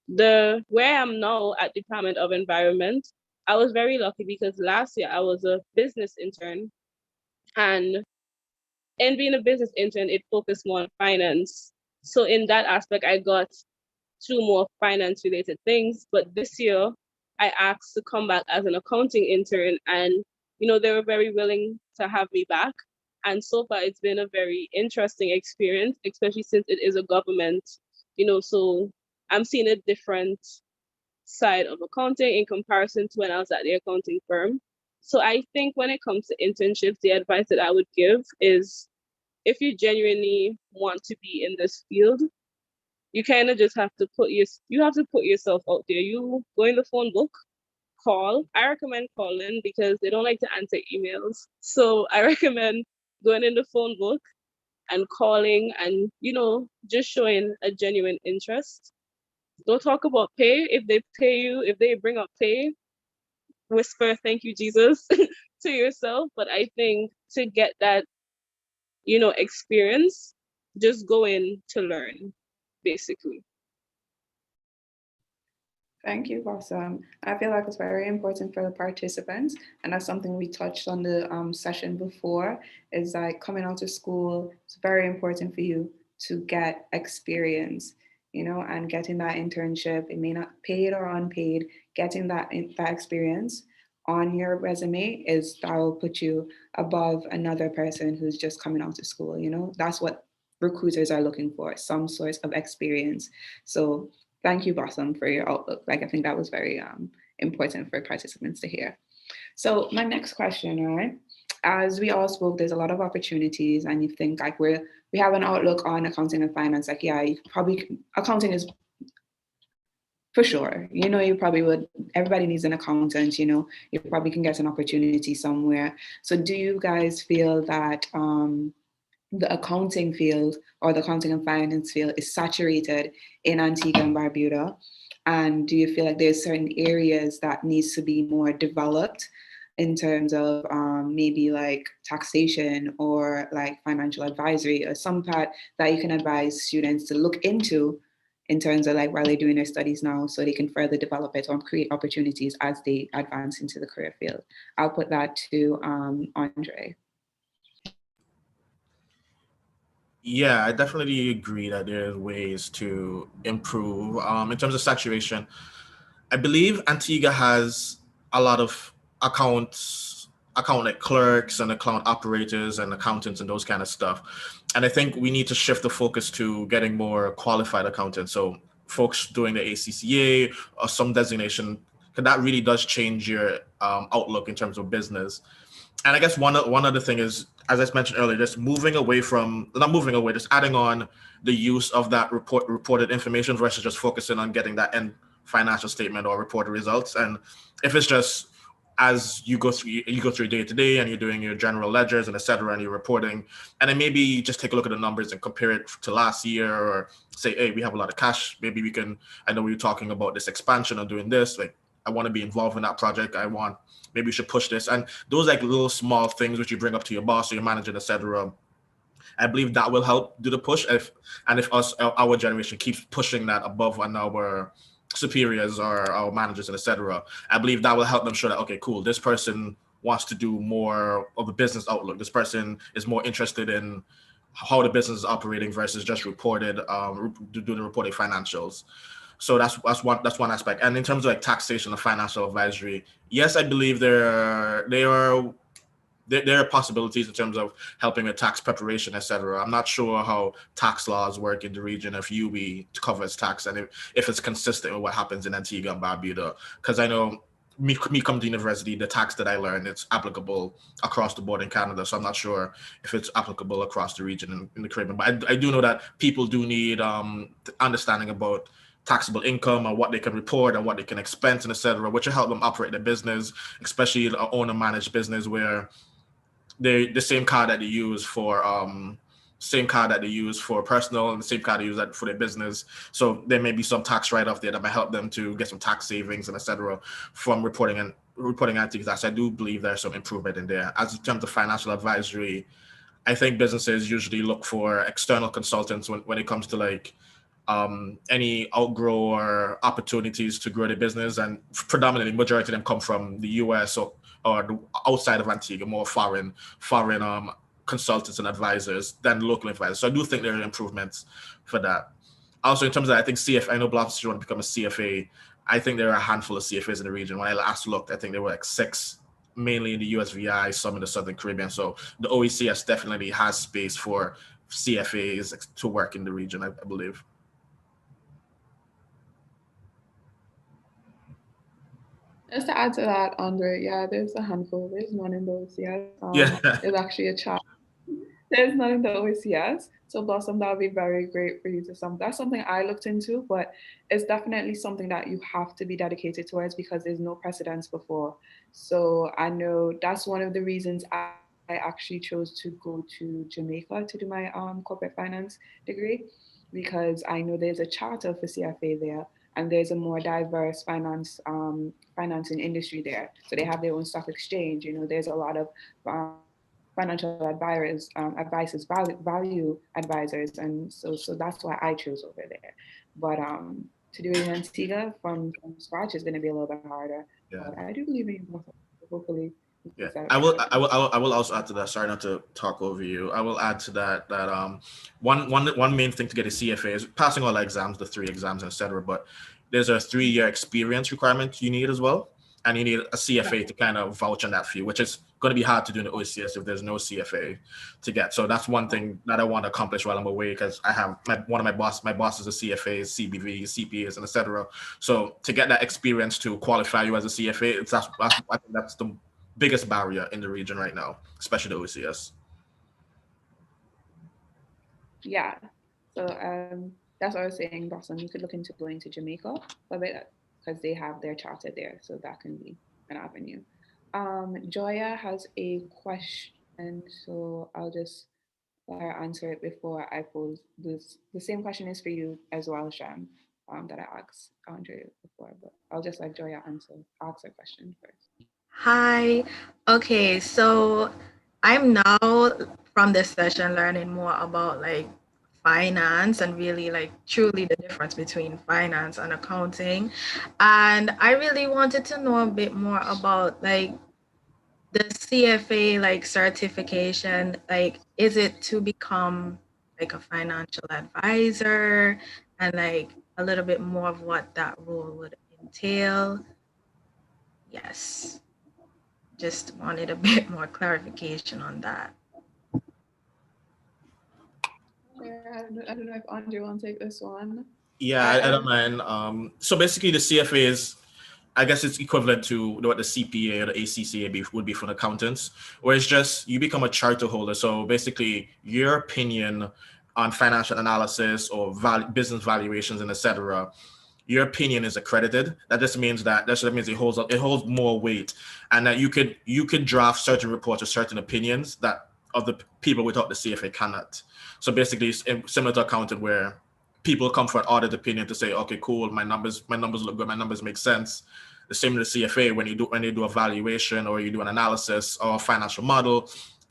Where I am now at Department of Environment, I was very lucky because last year I was a business intern, and in being a business intern, it focused more on finance. So in that aspect, I got two more finance related things. But this year, I asked to come back as an accounting intern, and they were very willing to have me back. And so far, it's been a very interesting experience, especially since it is a government. So I'm seeing a different side of accounting in comparison to when I was at the accounting firm. So I think when it comes to internships, the advice that I would give is, if you genuinely want to be in this field, you kind of just have to put yourself out there. You go in the phone book, call. I recommend calling because they don't like to answer emails. So I recommend going in the phone book and calling and, just showing a genuine interest. Don't talk about pay. If they pay you, if they bring up pay, whisper, "Thank you, Jesus," to yourself. But I think to get that, experience, just go in to learn, basically. Thank you, Blossom. I feel like it's very important for the participants, and that's something we touched on the session before, is like coming out of school, it's very important for you to get experience, and getting that internship, it may not paid or unpaid, getting that experience on your resume that will put you above another person who's just coming out of school, that's what recruiters are looking for, some sort of experience. So thank you, Blossom, for your outlook. Like, I think that was very important for participants to hear. So my next question, all right, as we all spoke, there's a lot of opportunities, and you think like we have an outlook on accounting and finance, like, yeah, you probably, accounting is for sure, you probably would, everybody needs an accountant, you probably can get an opportunity somewhere. So do you guys feel that the accounting field or the accounting and finance field is saturated in Antigua and Barbuda? And do you feel like there's certain areas that needs to be more developed in terms of maybe like taxation or like financial advisory, or some part that you can advise students to look into in terms of like while they're doing their studies now, so they can further develop it or create opportunities as they advance into the career field? I'll put that to Andre. Yeah, I definitely agree that there's ways to improve. In terms of saturation, I believe Antigua has a lot of accountant clerks and account operators and accountants and those kind of stuff. And I think we need to shift the focus to getting more qualified accountants. So folks doing the ACCA or some designation, because that really does change your outlook in terms of business. And I guess one other thing is, as I mentioned earlier, just just adding on the use of that reported information versus just focusing on getting that end financial statement or reported results. And if it's just as you go through day to day and you're doing your general ledgers and et cetera, and you're reporting, and then maybe just take a look at the numbers and compare it to last year, or say, hey, we have a lot of cash. Maybe we can, I know we were talking about this expansion or doing this, like, I want to be involved in that project. Maybe we should push this. And those like little small things which you bring up to your boss or your manager, et cetera, I believe that will help do the push. If our generation keeps pushing that above on our superiors or our managers and et cetera, I believe that will help them show that, okay, cool, this person wants to do more of a business outlook. This person is more interested in how the business is operating versus just doing the reporting financials. So that's one aspect. And in terms of like taxation and financial advisory, yes, I believe there are possibilities in terms of helping with tax preparation, et cetera. I'm not sure how tax laws work in the region, if UB covers tax, and if it's consistent with what happens in Antigua and Barbuda. Because I know me coming to university, the tax that I learned, it's applicable across the board in Canada. So I'm not sure if it's applicable across the region in the Caribbean. But I do know that people do need understanding about taxable income and what they can report and what they can expense and etc., which will help them operate their business, especially an owner managed business where the same card that they use for personal and the same card they use that for their business. So there may be some tax write-off there that might help them to get some tax savings and etc. from reporting antiques. I do believe there's some improvement in there. As in terms of financial advisory, I think businesses usually look for external consultants when it comes to like any outgrow or opportunities to grow their business, and predominantly majority of them come from the US or the outside of Antigua, more foreign consultants and advisors than local advisors. So I do think there are improvements for that. Also, in terms of, I think I know Blossom want to become a CFA. I think there are a handful of CFAs in the region. When I last looked, I think there were like 6, mainly in the USVI, some in the Southern Caribbean. So the OECS definitely has space for CFAs to work in the region, I believe. Just to add to that, Andre, yeah, there's a handful. There's none in the OCS. Yeah. There's actually a chat. There's none in the OCS. So Blossom, that would be very great for you to that's something I looked into, but it's definitely something that you have to be dedicated towards because there's no precedence before. So I know that's one of the reasons I actually chose to go to Jamaica to do my corporate finance degree, because I know there's a charter for CFA there and there's a more diverse financing industry there. So they have their own stock exchange. There's a lot of financial advisors, value advisors, and so that's why I chose over there. But to do it in Antigua from scratch is going to be a little bit harder. Yeah. But I do believe in you. Hopefully. Yeah, I will also add to that. Sorry not to talk over you. I will add to that one main thing to get a CFA is passing all the exams, the 3 exams, etc. But there's a 3-year experience requirement you need as well, and you need a CFA to kind of vouch on that for you, which is going to be hard to do in the OCS if there's no CFA to get. So that's one thing that I want to accomplish while I'm away, because I have one of my bosses is CFAs, CBVs, CPAs, and etc. So to get that experience to qualify you as a CFA, I think that's the biggest barrier in the region right now, especially the OCS. Yeah. So that's what I was saying, Blossom. You could look into going to Jamaica a bit because they have their charter there, so that can be an avenue. Joya has a question, so I'll just let her answer it before I pose this. The same question is for you as well, Sham, that I asked Andre before, but I'll just let Joya ask her question first. Hi. Okay, so I'm now from this session learning more about like finance and really like truly the difference between finance and accounting. And I really wanted to know a bit more about like the CFA like certification. Like, is it to become like a financial advisor, and like a little bit more of what that role would entail? Yes. Just wanted a bit more clarification on that. Yeah, I don't know if Andre wants to take this one. Yeah, I don't mind. So basically, the CFA is, I guess it's equivalent to what the CPA or the ACCA would be for accountants, where it's just you become a charter holder. So basically, your opinion on financial analysis or business valuations and etc., your opinion is accredited. That just means it holds more weight, and that you could draft certain reports or certain opinions that other people without the CFA cannot. So basically, it's similar to accounting, where people come for an audit opinion to say, okay, cool, my numbers look good, my numbers make sense. The same with the CFA, when you do a valuation or you do an analysis or a financial model,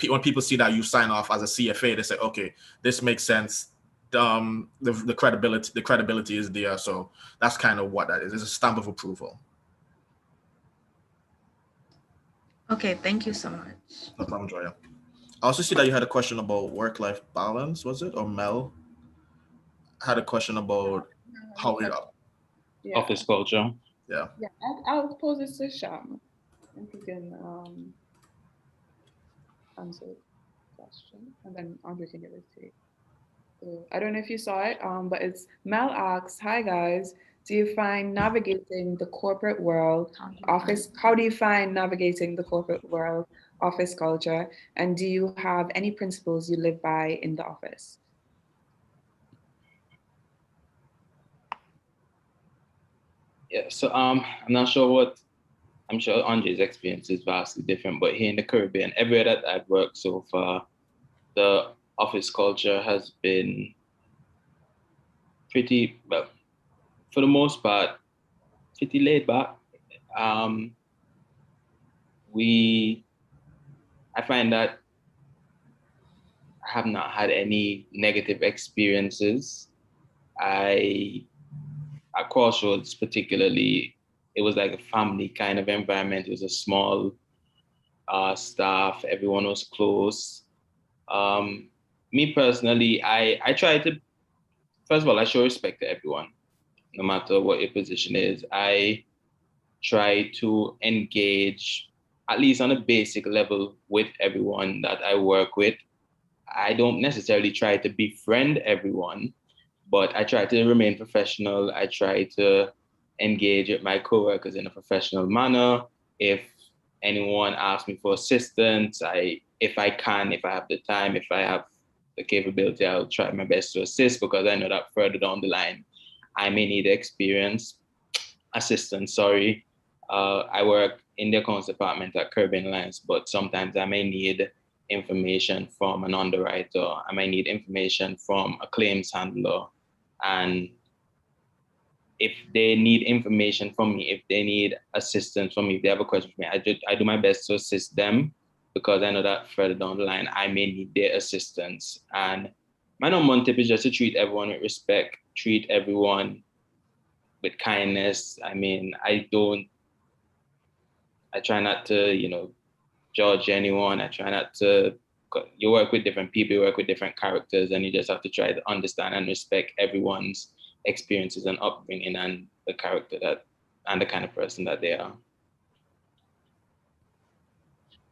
when people see that you sign off as a CFA, they say, okay, this makes sense. The credibility is there. So that's kind of what that is. It's a stamp of approval. Okay, thank you so much. No problem, Joya. I also see that you had a question about work-life balance, was it? Or Mel had a question about how we office culture. Yeah. Yeah, I'll pose this to Sham. If you can answer the question, and then Andre can give his take. So I don't know if you saw it, but it's Mel asks, "Hi guys, do you find navigating the corporate world, how do you find navigating the corporate world, office culture, and do you have any principles you live by in the office? Yeah, so I'm not sure I'm sure Andre's experience is vastly different, but here in the Caribbean, everywhere that I've worked so far, the office culture has been pretty, well, for the most part, pretty laid back. Um, I find that I have not had any negative experiences. At Crossroads particularly, it was like a family kind of environment. It was a small staff. Everyone was close. Um, Me personally, I try to, first of all, I show respect to everyone, no matter what your position is. I try to engage, at least on a basic level, with everyone that I work with. I don't necessarily try to befriend everyone, but I try to remain professional. I try to engage with my coworkers in a professional manner. If anyone asks me for assistance, if I can, if I have the time, if I have the capability, I'll try my best to assist, because I know that further down the line, I may need assistance. Sorry. I work in the accounts department at Caribbean Alliance, but sometimes I may need information from an underwriter. I might need information from a claims handler. And if they need information from me, if they need assistance from me, if they have a question for me, I do my best to assist them, because I know that further down the line, I may need their assistance. And my number one tip is just to treat everyone with respect, treat everyone with kindness. I mean, I try not to, judge anyone. I try not to, you work with different people, you work with different characters, and you just have to try to understand and respect everyone's experiences and upbringing and the character and the kind of person that they are.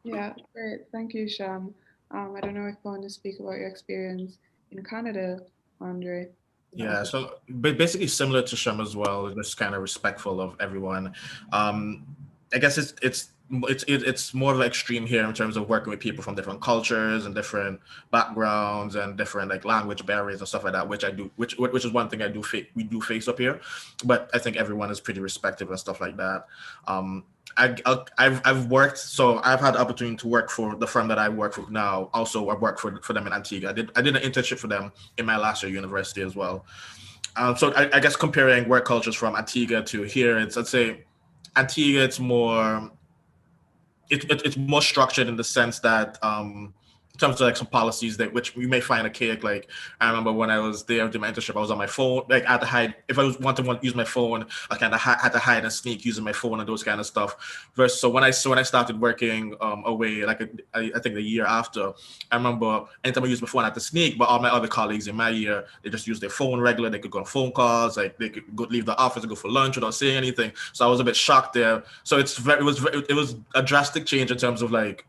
Yeah, great. Thank you, Sham. I don't know if you want to speak about your experience in Canada, Andre. Yeah, so basically similar to Sham as well, just kind of respectful of everyone. I guess it's more of an extreme here in terms of working with people from different cultures and different backgrounds and different like language barriers and stuff like that, which is one thing we do face up here, but I think everyone is pretty respectful and stuff like that. I've worked, so I've had the opportunity to work for the firm that I work for now. Also, I worked for them in Antigua. I did an internship for them in my last year of university as well. So I guess comparing work cultures from Antigua to here, I'd say Antigua, it's more structured in the sense that in terms of like some policies that which we may find archaic. Like I remember when I was there doing my internship, I was on my phone. Like I had to hide if I want to use my phone. I kind of had to hide and sneak using my phone and those kind of stuff. Versus so when I started working away, like I think the year after, I remember anytime I used my phone, I had to sneak. But all my other colleagues in my year, they just used their phone regular. They could go on phone calls. Like they could leave the office and go for lunch without saying anything. So I was a bit shocked there. So it was a drastic change in terms of like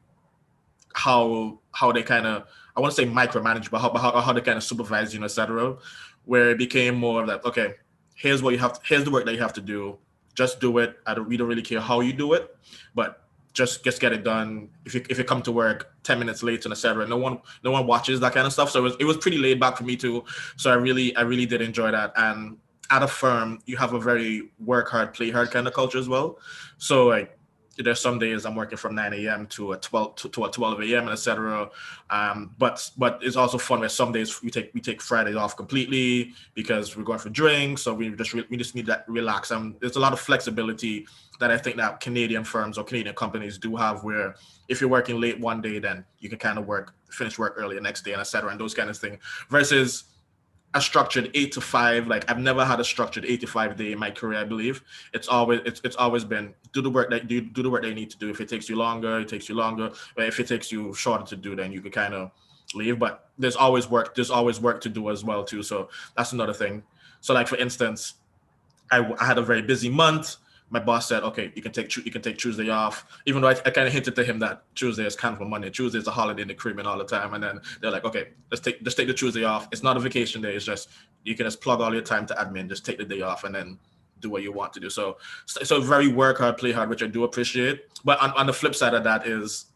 how they kind of, I want to say micromanage, but how they kind of supervise you, etc. Where it became more like, okay, here's the work that you have to do. Just do it. We don't really care how you do it, but just get it done. If you come to work 10 minutes late and etc., no one watches that kind of stuff. So it was pretty laid back for me too. So I really did enjoy that. And at a firm, you have a very work hard, play hard kind of culture as well. So like, there's some days I'm working from 9 a.m. to a 12 a.m. and etc. But it's also fun where some days we take Fridays off completely because we're going for drinks. So we just need that relax. And there's a lot of flexibility that I think that Canadian firms or Canadian companies do have, where if you're working late one day, then you can kind of finish work early the next day and etc. and those kind of things. Versus a structured 8 to 5. Like I've never had a structured 8 to 5 day in my career. I believe it's always been do the work that you need to do. If it takes you longer, it takes you longer. But if it takes you shorter to do, then you can kind of leave. But there's always work to do as well too. So that's another thing. So like for instance, I had a very busy month. My boss said, okay, you can take Tuesday off, even though I kind of hinted to him that Tuesday is kind of a Monday. Tuesday is a holiday in the Caribbean all the time. And then they're like, okay, just take the Tuesday off. It's not a vacation day. It's just, you can just plug all your time to admin, just take the day off and then do what you want to do. So very work hard, play hard, which I do appreciate. But on the flip side of that is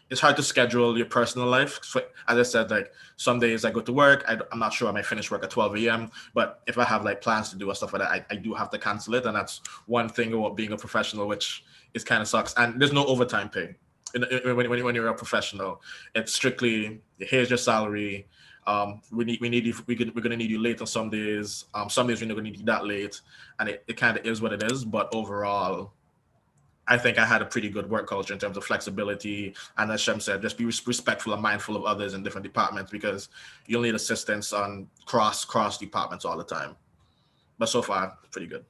it's hard to schedule your personal life. So, as I said, like some days I go to work, I'm not sure I might finish work at 12 a.m. But if I have like plans to do or stuff like that, I do have to cancel it. And that's one thing about being a professional, which is kind of sucks. And there's no overtime pay. When you're a professional, it's strictly here's your salary. We're gonna need you late on some days. Some days we're not gonna need you that late, and it kind of is what it is. But overall, I think I had a pretty good work culture in terms of flexibility. And as Shem said, just be respectful and mindful of others in different departments because you'll need assistance on cross departments all the time. But so far, pretty good.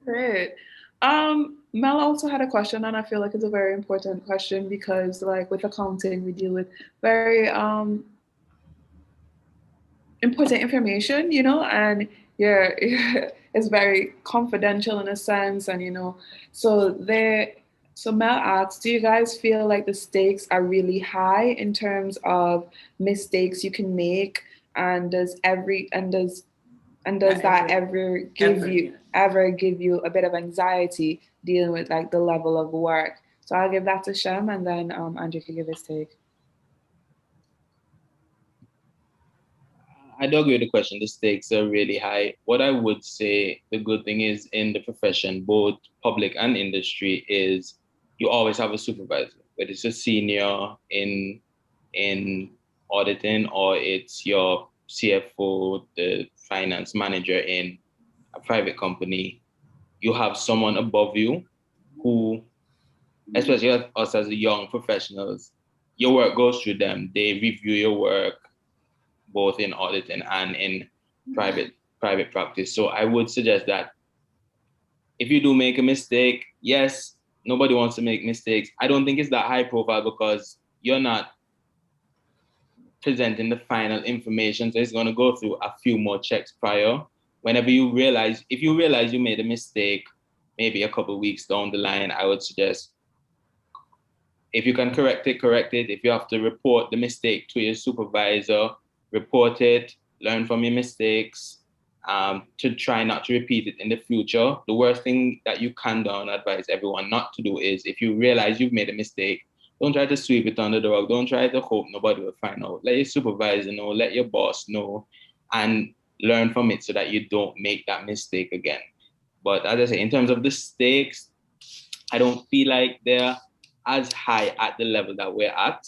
Great. Mel also had a question, and I feel like it's a very important question because, like, with accounting, we deal with very important information, and yeah, it's very confidential in a sense, and so Mel asks, do you guys feel like the stakes are really high in terms of mistakes you can make, and does that ever give you a bit of anxiety dealing with like the level of work? So I'll give that to Shem, and then Andrew can give his take. I do agree with the question. The stakes are really high. What I would say the good thing is in the profession, both public and industry, is you always have a supervisor, whether it's a senior in auditing or it's your CFO, the finance manager in a private company. You have someone above you who, especially us as young professionals, your work goes through them. They review your work, both in auditing and in private practice. So I would suggest that if you do make a mistake, yes, nobody wants to make mistakes. I don't think it's that high profile because you're not presenting the final information. So it's going to go through a few more checks prior. If you realize you made a mistake, maybe a couple of weeks down the line, I would suggest if you can correct it. If you have to report the mistake to your supervisor, report it, learn from your mistakes, to try not to repeat it in the future. The worst thing that you can do and advise everyone not to do is if you realize you've made a mistake, don't try to sweep it under the rug. Don't try to hope nobody will find out. Let your supervisor know, let your boss know, and learn from it so that you don't make that mistake again. But as I say, in terms of the stakes, I don't feel like they're as high at the level that we're at.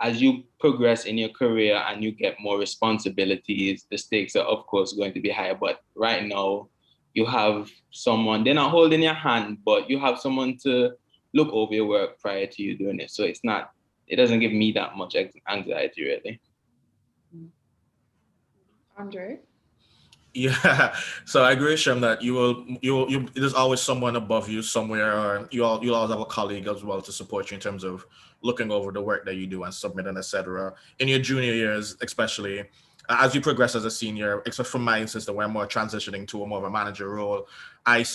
As you progress in your career and you get more responsibilities, the stakes are of course going to be higher. But right now you have someone, they're not holding your hand, but you have someone to look over your work prior to you doing it. So it doesn't give me that much anxiety really. Andre? Yeah, so I agree, Shem, that there's always someone above you somewhere, or you'll always have a colleague as well to support you in terms of looking over the work that you do and submitting, etc. In your junior years, especially as you progress as a senior, except for my instance, where I'm more transitioning to a more of a manager begin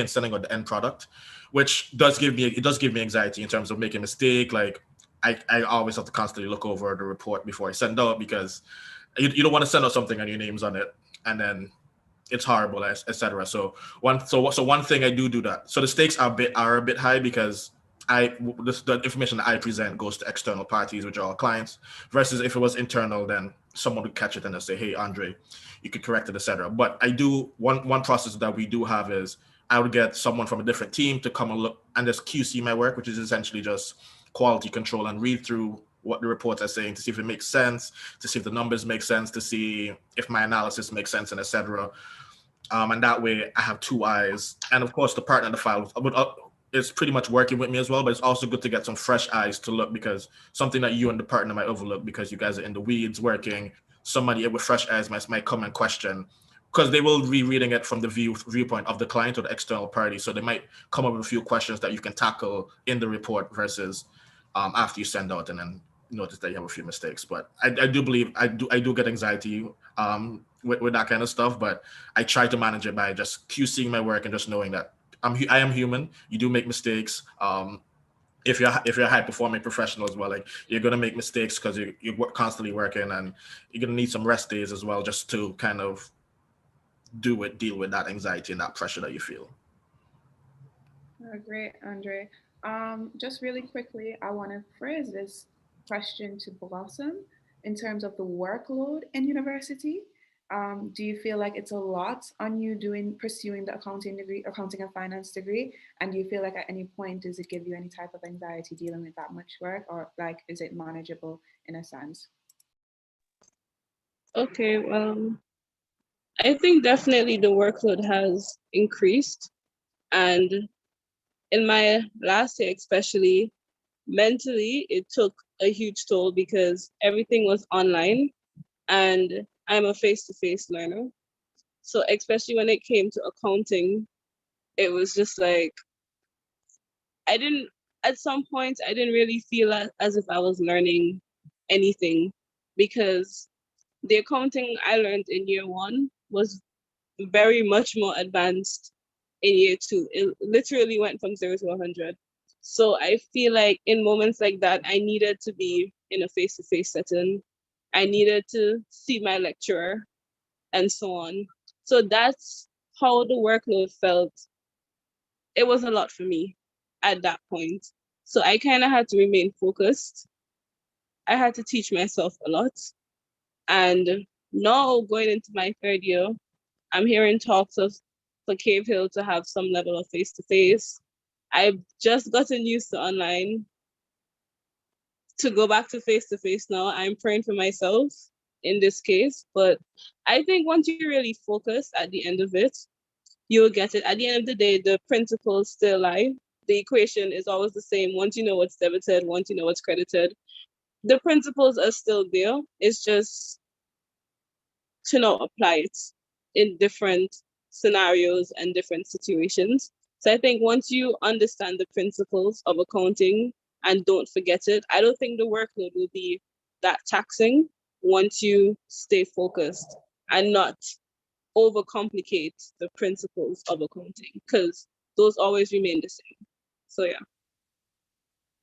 sending out the end product, which does give me anxiety in terms of making a mistake. Like I always have to constantly look over the report before I send out because you don't want to send out something and your name's on it and then it's horrible, etc. So one thing I do that. So the stakes are a bit high because the information that I present goes to external parties, which are all clients, versus if it was internal, then someone would catch it and they'll say, hey, Andre, you could correct it, etc. But I do one process that we do have is I would get someone from a different team to come and look and just QC my work, which is essentially just quality control and read through what the reports are saying to see if it makes sense, to see if the numbers make sense, to see if my analysis makes sense, and etc. And that way I have two eyes. And of course, the partner in the file is pretty much working with me as well, but it's also good to get some fresh eyes to look because something that you and the partner might overlook because you guys are in the weeds working, somebody with fresh eyes might come and question because they will be reading it from the viewpoint of the client or the external party. So they might come up with a few questions that you can tackle in the report versus after you send out and then notice that you have a few mistakes. But I do believe I do get anxiety with that kind of stuff, but I try to manage it by just QCing my work and just knowing that I am human. You do make mistakes. if you're a high performing professional as well, like you're gonna make mistakes because you're constantly working, and you're gonna need some rest days as well, just to kind of deal with that anxiety and that pressure that you feel. Great, Andre. Just really quickly, I want to phrase this question to Blossom in terms of the workload in university. Do you feel like it's a lot on you pursuing the accounting and finance degree? And do you feel like at any point does it give you any type of anxiety dealing with that much work, or like is it manageable in a sense? Okay, well, I think definitely the workload has increased. And in my last year, especially, mentally, it took a huge toll because everything was online and I'm a face-to-face learner. So especially when it came to accounting, it was just like, at some points, I didn't really feel as if I was learning anything, because the accounting I learned in year one was very much more advanced in year two. It literally went from 0 to 100. So I feel like in moments like that, I needed to be in a face-to-face setting. I needed to see my lecturer and so on. So that's how the workload felt. It was a lot for me at that point. So I kind of had to remain focused. I had to teach myself a lot. And now going into my third year, I'm hearing talks of for Cave Hill to have some level of face-to-face. I've just gotten used to online. To go back to face-to-face now, I'm praying for myself in this case. But I think once you really focus at the end of it, you'll get it. At the end of the day, the principles still lie. The equation is always the same. Once you know what's debited, once you know what's credited, the principles are still there. It's just to not apply it in different scenarios and different situations. So I think once you understand the principles of accounting and don't forget it, I don't think the workload will be that taxing once you stay focused and not overcomplicate the principles of accounting, because those always remain the same. So yeah.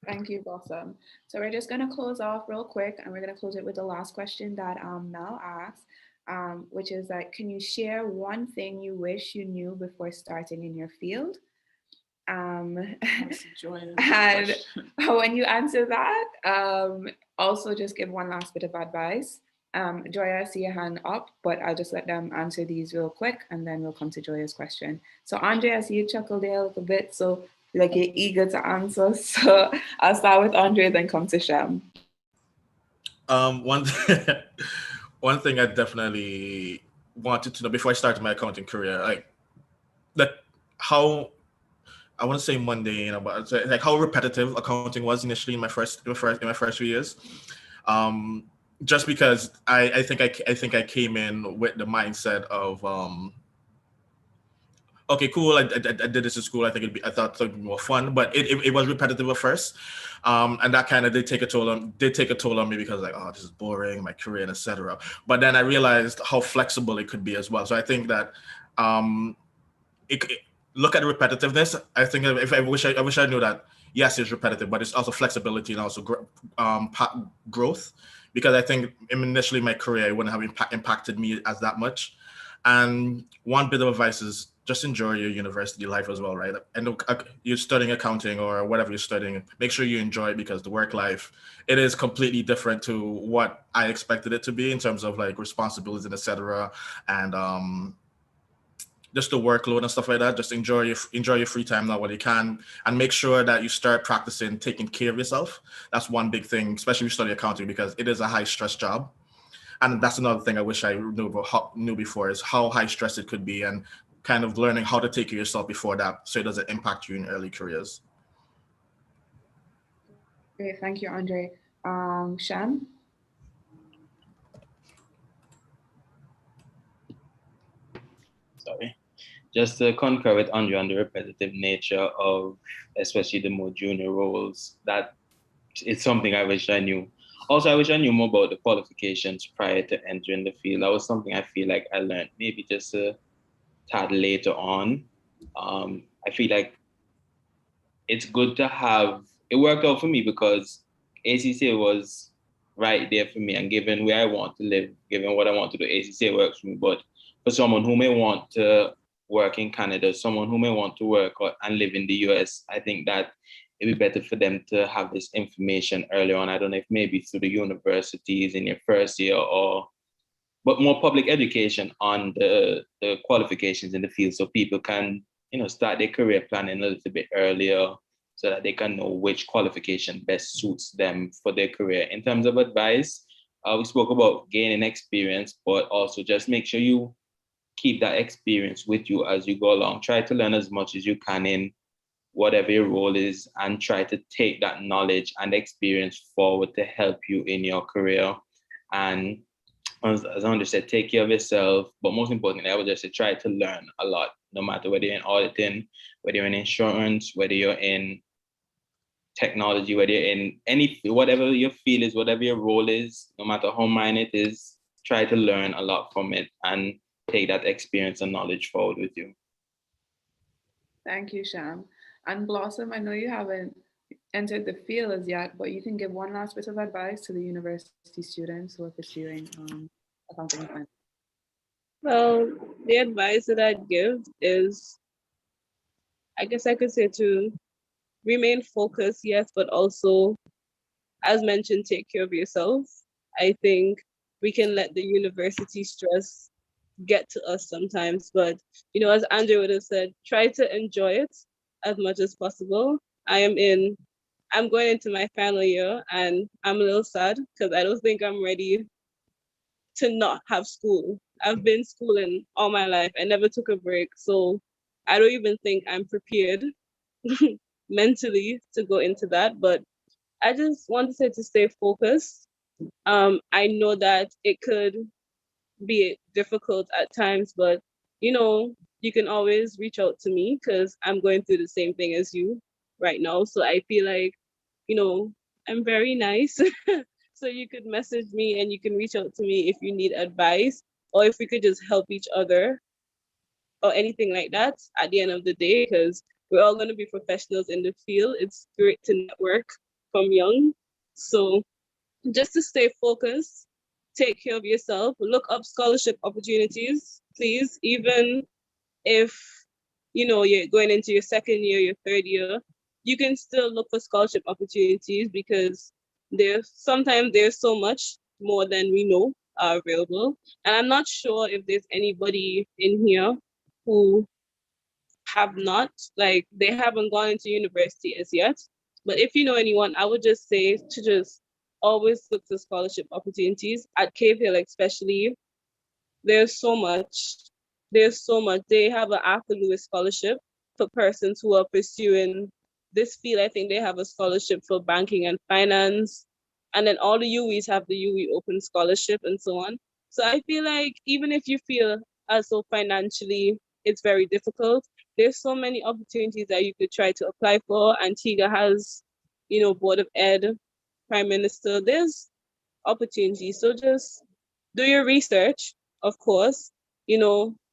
Thank you, Blossom. So we're just going to close off real quick, and we're going to close it with the last question that Mel asked, which is like, can you share one thing you wish you knew before starting in your field? That's a joyous And question. when you answer that, also just give one last bit of advice. Joya, I see your hand up, but I'll just let them answer these real quick, and then we'll come to Joya's question. So Andre, I see you chuckle there a little bit, so like you're eager to answer. So I'll start with Andre, then come to Shem. One one thing I definitely wanted to know before I started my accounting career, like that how I want to say mundane, but it's like how repetitive accounting was initially in my first few years. Um, just because I think I came in with the mindset of okay, cool. I did this in school. I thought it'd be more fun, but it was repetitive at first, and that kind of did take a toll on me because like, oh, this is boring, my career, and etc. But then I realized how flexible it could be as well. So I think that look at the repetitiveness. I think if I wish I knew that yes, it's repetitive, but it's also flexibility and also growth, because I think initially my career it wouldn't have impacted me as that much. And one bit of advice is just enjoy your university life as well, right? And you're studying accounting or whatever you're studying, make sure you enjoy it, because the work life, it is completely different to what I expected it to be in terms of like responsibilities and etc. And just the workload and stuff like that. Just enjoy your free time now while you can, and make sure that you start practicing taking care of yourself. That's one big thing, especially if you study accounting, because it is a high stress job. And that's another thing I wish I knew before, is how high stress it could be, and kind of learning how to take care of yourself before that, so it doesn't impact you in early careers. Great, thank you, Andre. Shem? Sorry. Just to concur with Andre on the repetitive nature of especially the more junior roles, that it's something I wish I knew. Also, I wish I knew more about the qualifications prior to entering the field. That was something I feel like I learned maybe just a tad later on. I feel like it's good to have, it worked out for me because ACCA was right there for me, and given where I want to live, given what I want to do, ACCA works for me. But for someone who may want to work in Canada, someone who may want to work and live in the US, I think that it'd be better for them to have this information early on. I don't know if maybe through the universities in your first year, but more public education on the qualifications in the field, so people can, start their career planning a little bit earlier, so that they can know which qualification best suits them for their career. In terms of advice, we spoke about gaining experience, but also just make sure you keep that experience with you as you go along. Try to learn as much as you can in whatever your role is, and try to take that knowledge and experience forward to help you in your career. And as Andre said, take care of yourself. But most importantly, I would just say try to learn a lot, no matter whether you're in auditing, whether you're in insurance, whether you're in technology, whether you're in whatever your field is, whatever your role is, no matter how minor it is, try to learn a lot from it and take that experience and knowledge forward with you. Thank you, Sham. And Blossom, I know you haven't entered the field as yet, but you can give one last bit of advice to the university students who are pursuing accounting and finance. Well, the advice that I'd give is, I guess I could say, to remain focused, yes, but also, as mentioned, take care of yourself. I think we can let the university stress get to us sometimes, but as Andrew would have said, try to enjoy it as much as possible. I'm going into my final year, and I'm a little sad because I don't think I'm ready to not have school. I've been schooling all my life. I never took a break, so I don't even think I'm prepared mentally to go into that. But I just want to say to stay focused. I know that it could be difficult at times, but you can always reach out to me because I'm going through the same thing as you right now. So I feel like, I'm very nice. So you could message me and you can reach out to me if you need advice, or if we could just help each other or anything like that at the end of the day, because we're all going to be professionals in the field. It's great to network from young. So just to stay focused, take care of yourself, look up scholarship opportunities, please. Even if you're going into your second year, your third year, you can still look for scholarship opportunities, because there's so much more than we know are available. And I'm not sure if there's anybody in here who they haven't gone into university as yet. But if you know anyone, I would just say to just always look for scholarship opportunities at Cave Hill, especially. There's so much. They have an Arthur Lewis scholarship for persons who are pursuing this field. I think they have a scholarship for banking and finance. And then all the UWEs have the UWE Open Scholarship and so on. So I feel like even if you feel as though financially it's very difficult, there's so many opportunities that you could try to apply for. Antigua has, Board of Ed, Prime Minister, there's opportunities. So just do your research, of course.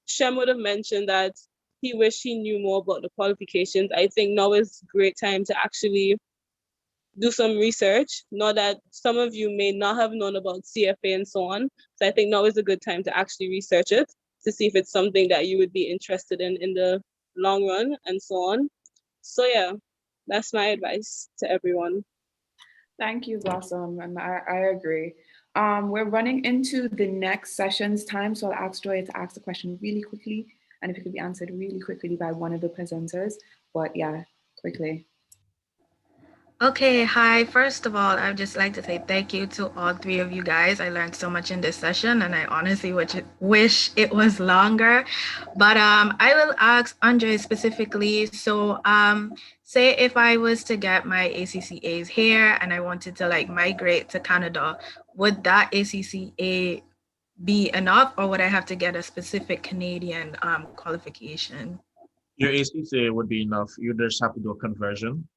Shem would have mentioned that he wished he knew more about the qualifications. I think now is a great time to actually do some research. Know that some of you may not have known about CFA and so on. So I think now is a good time to actually research it to see if it's something that you would be interested in the long run and so on. So yeah, that's my advice to everyone. Thank you, Blossom, and I agree. We're running into the next session's time, so I'll ask Joy to ask the question really quickly, and if it could be answered really quickly by one of the presenters. But yeah, quickly. Okay, hi. First of all, I'd just like to say thank you to all three of you guys. I learned so much in this session, and I honestly wish it was longer. But I will ask Andre specifically. So say if I was to get my ACCAs here and I wanted to migrate to Canada, would that ACCA be enough, or would I have to get a specific Canadian qualification? Your ACCA would be enough. You just have to do a conversion.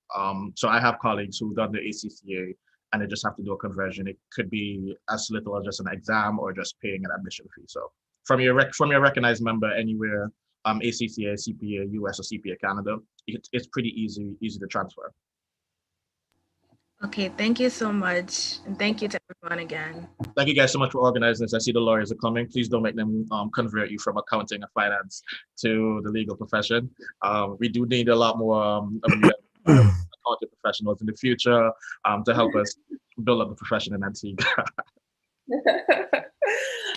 So I have colleagues who've done the ACCA and they just have to do a conversion. It could be as little as just an exam or just paying an admission fee. So from your recognized member anywhere, ACCA, CPA US, or CPA Canada, it's pretty easy to transfer. Okay, thank you so much. And thank you to everyone again. Thank you guys so much for organizing this. I see the lawyers are coming. Please don't make them convert you from accounting and finance to the legal profession. We do need a lot more of you accounting professionals in the future to help us build up the profession in Antigua.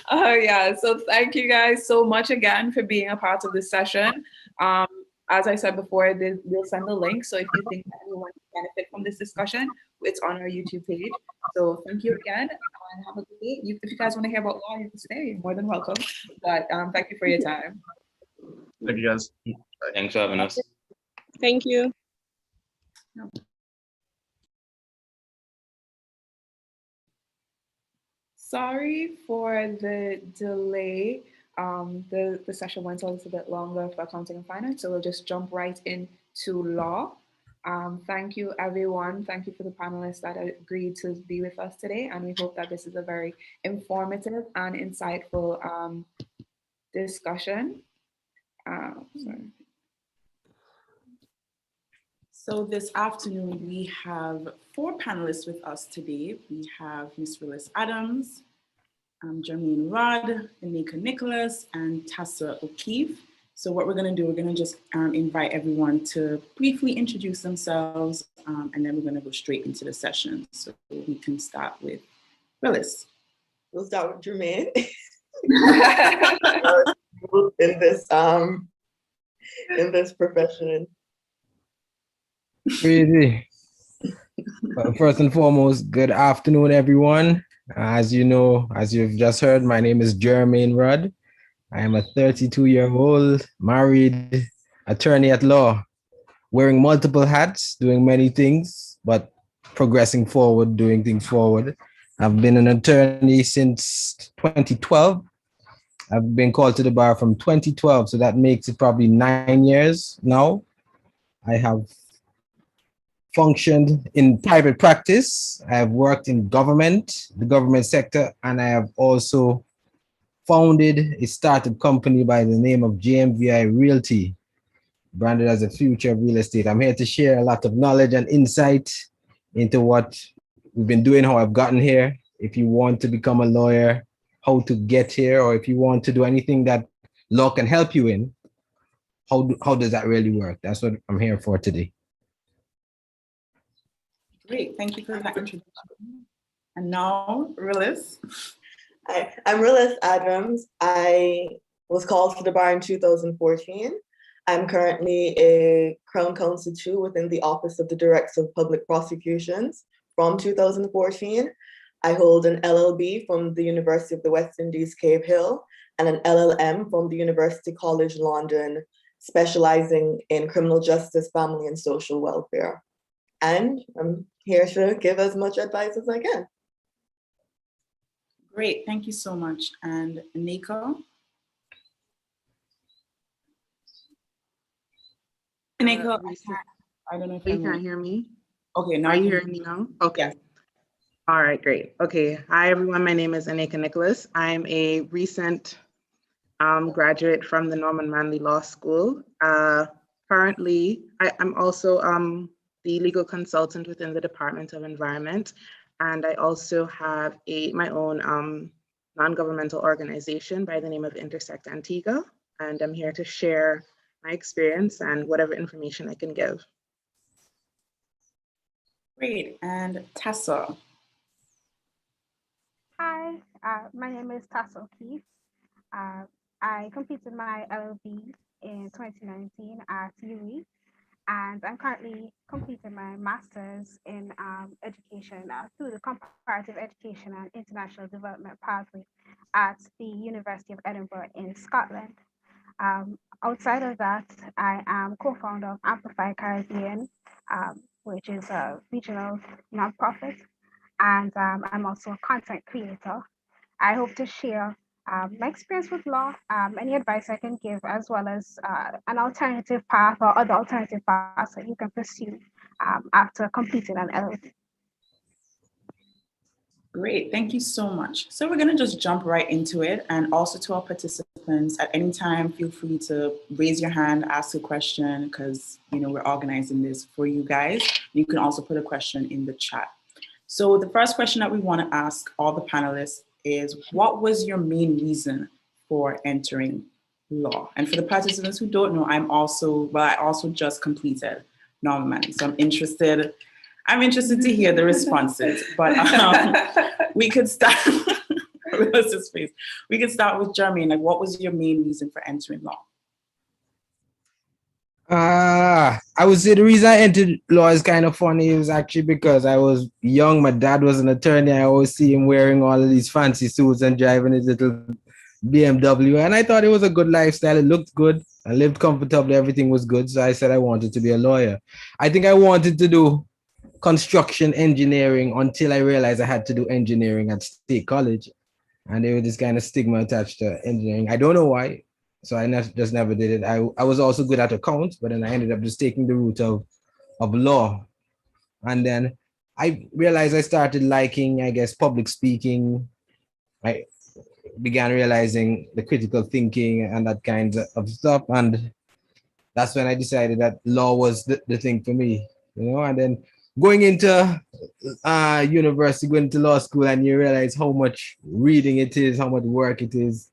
Yeah, so thank you guys so much again for being a part of this session. As I said before, they'll send the link. So if you think that anyone can benefit from this discussion, it's on our YouTube page. So thank you again and have a good day. If you guys want to hear about law, you can stay. You're more than welcome. But thank you for your time. Thank you guys. Thanks for having us. Thank you. Sorry for the delay. The session went a little bit longer for accounting and finance, so we'll just jump right into law. Thank you, everyone. Thank you for the panelists that agreed to be with us today, and we hope that this is a very informative and insightful discussion. Sorry. So this afternoon, we have 4 panelists with us today. We have Ms. Willis Adams, Jermaine Rudd, Anika Nicholas, and Tessa O'Keefe. So what we're gonna do, we're gonna just invite everyone to briefly introduce themselves, and then we're gonna go straight into the session. So we can start with Willis. We'll start with Jermaine. in this profession. Crazy. Well, first and foremost, good afternoon, everyone. As you know, as you've just heard, my name is Jermaine Rudd. I am a 32-year-old married attorney at law, wearing multiple hats, doing many things, but progressing forward, doing things forward. I've been an attorney since 2012. I've been called to the bar from 2012, so that makes it probably 9 years now. I have functioned in private practice. I have worked in government, the government sector, and I have also founded a startup company by the name of JMVI Realty, branded as a future of real estate. I'm here to share a lot of knowledge and insight into what we've been doing, how I've gotten here. If you want to become a lawyer, how to get here, or if you want to do anything that law can help you in, how does that really work? That's what I'm here for today. Great, thank you for that introduction. And now, Willis. Hi, I'm Willis Adams. I was called to the bar in 2014. I'm currently a Crown Counsel 2 within the Office of the Director of Public Prosecutions from 2014. I hold an LLB from the University of the West Indies, Cave Hill, and an LLM from the University College London, specializing in criminal justice, family, and social welfare. And I'm here to give as much advice as I can. Great, thank you so much. And Anika? Anika, I don't know if you can't hear me. Okay, now are you hearing me now? Okay. Yes. All right, great. Okay, hi everyone. My name is Anika Nicholas. I'm a recent graduate from the Norman Manley Law School. Currently, I'm also the legal consultant within the Department of Environment, and I also have my own non-governmental organization by the name of Intersect Antigua, and I'm here to share my experience and whatever information I can give. Great, and Tessa. Hi, my name is Tessa O'Keefe. I completed my LLB in 2019 at UE, and I'm currently completing my master's in education through the Comparative Education and International Development pathway at the University of Edinburgh in Scotland. Outside of that, I am co-founder of Amplify Caribbean, which is a regional nonprofit, and I'm also a content creator. I hope to share my experience with law, any advice I can give, as well as an alternative path or other alternative paths that you can pursue after completing an LLB. Great, thank you so much. So we're gonna just jump right into it, and also to our participants, at any time, feel free to raise your hand, ask a question, because we're organizing this for you guys. You can also put a question in the chat So the first question that we want to ask all the panelists is, what was your main reason for entering law? And for the participants who don't know, I also just completed Normal Manly. So I'm interested to hear the responses, but we could start, we could start with Jermaine. Like, what was your main reason for entering law? I would say the reason I entered law is kind of funny. It was actually because I was young. My dad was an attorney. I always see him wearing all of these fancy suits and driving his little BMW. And I thought it was a good lifestyle. It looked good. I lived comfortably. Everything was good. So I said I wanted to be a lawyer. I think I wanted to do construction engineering until I realized I had to do engineering at State College. And there was this kind of stigma attached to engineering. I don't know why. So I just never did it. I was also good at accounts, but then I ended up just taking the route of law. And then I realized I started liking, I guess, public speaking. I began realizing the critical thinking and that kind of stuff. And that's when I decided that law was the thing for me, and then going into university, going to law school, and you realize how much reading it is, how much work it is.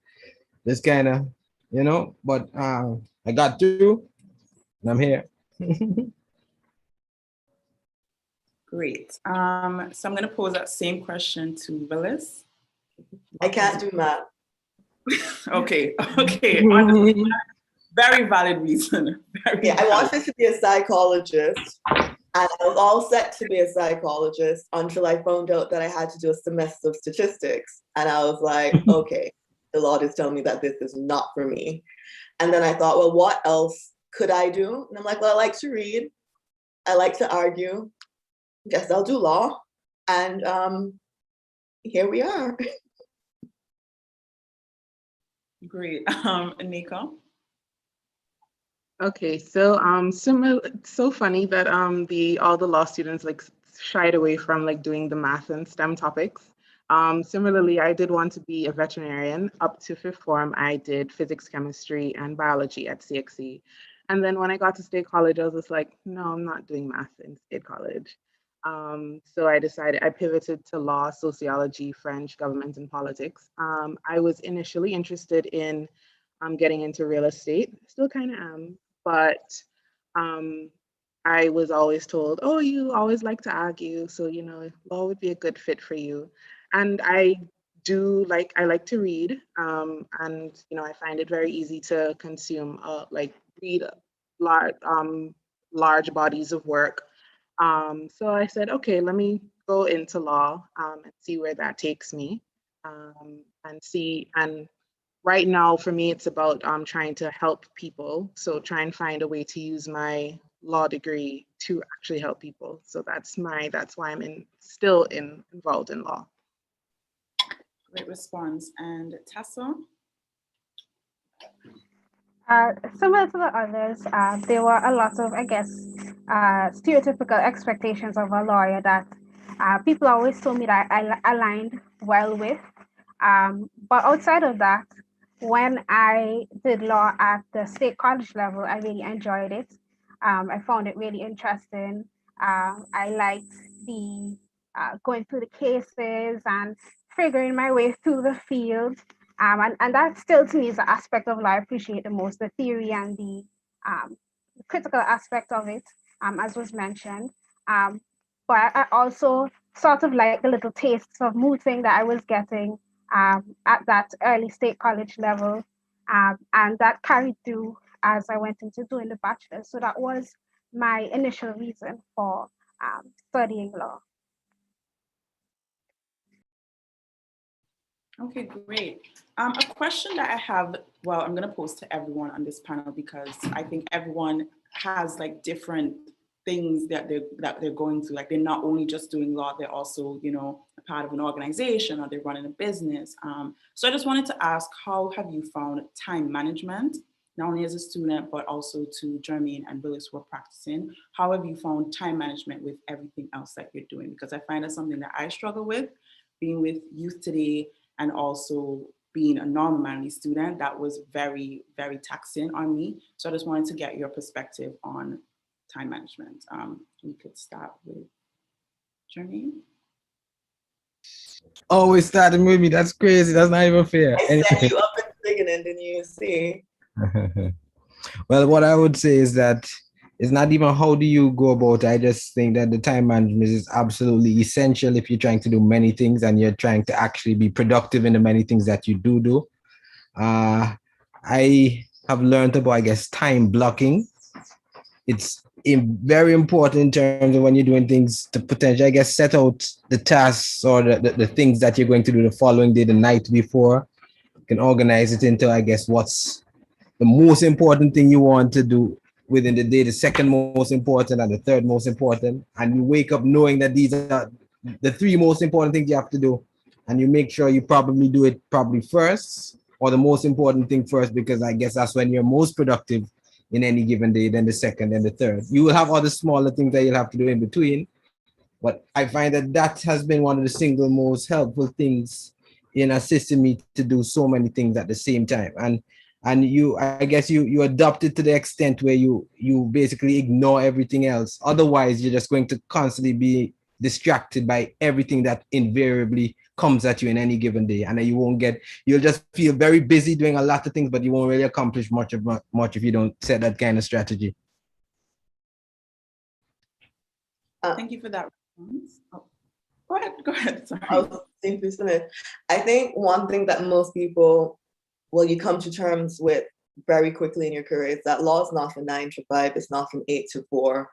This kind of, but I got through and I'm here. Great. So I'm going to pose that same question to Willis. I can't do math. Okay. Very valid reason. I wanted to be a psychologist, and I was all set to be a psychologist until I found out that I had to do a semester of statistics. And I was like, okay, the Lord is telling me that this is not for me. And then I thought, well, what else could I do? And I'm like, well, I like to read. I like to argue. Guess I'll do law. And here we are. Great. Anika? Okay, so similar. So funny that all the law students like shied away from like doing the math and STEM topics. Similarly, I did want to be a veterinarian. Up to fifth form, I did physics, chemistry, and biology at CXC. And then when I got to State College, I was just like, no, I'm not doing math in State College. So I pivoted to law, sociology, French, government, and politics. I was initially interested in getting into real estate, still kind of am, but I was always told, oh, you always like to argue, so, law would be a good fit for you. And I like to read, and, I find it very easy to consume, read large bodies of work. So I said, okay, let me go into law and see where that takes me, and right now for me, it's about trying to help people. So try and find a way to use my law degree to actually help people. So that's why I'm still involved in law. Great response. And Tessa? Similar to the others, there were a lot of, I guess, stereotypical expectations of a lawyer that people always told me that I aligned well with. But outside of that, when I did law at the state college level, I really enjoyed it. I found it really interesting. I liked the going through the cases and figuring my way through the field. And that still to me is the aspect of law I appreciate the most, the theory and the critical aspect of it, as was mentioned. But I also sort of like the little tastes of moving that I was getting at that early state college level. And that carried through as I went into doing the bachelor's. So that was my initial reason for studying law. Okay, great. A question that I have, well, I'm going to pose to everyone on this panel because I think everyone has like different things that they're going through. Like they're not only just doing law, they're also, a part of an organization or they're running a business. So I just wanted to ask, how have you found time management, not only as a student, but also to Jermaine and Willis who are practicing? How have you found time management with everything else that you're doing? Because I find that's something that I struggle with, being with youth today, and also being a Normal Manly student. That was very, very taxing on me. So I just wanted to get your perspective on time management. We could start with Jermaine. Always starting with me. That's crazy. That's not even fair. I set Anyway. you up in the beginning, didn't you see? Well, what I would say is that it's not even how do you go about it. I just think that the time management is absolutely essential if you're trying to do many things and you're trying to actually be productive in the many things that you do. I have learned about, I guess, time blocking. It's very important in terms of when you're doing things to potentially, I guess, set out the tasks or the things that you're going to do the following day, the night before. You can organize it into, I guess, what's the most important thing you want to do within the day, the second most important, and the third most important. And you wake up knowing that these are the three most important things you have to do. And you make sure you probably do it probably first or the most important thing first, because I guess that's when you're most productive in any given day, then the second, then the third. You will have other smaller things that you'll have to do in between. But I find that that has been one of the single most helpful things in assisting me to do so many things at the same time. And you, I guess you adopt it to the extent where you basically ignore everything else. Otherwise, you're just going to constantly be distracted by everything that invariably comes at you in any given day, and then you'll just feel very busy doing a lot of things, but you won't really accomplish much if you don't set that kind of strategy. Thank you for that response. Oh, go ahead. Sorry. I think one thing that most people, well, you come to terms with very quickly in your career is that law is not from 9 to 5, it's not from 8 to 4.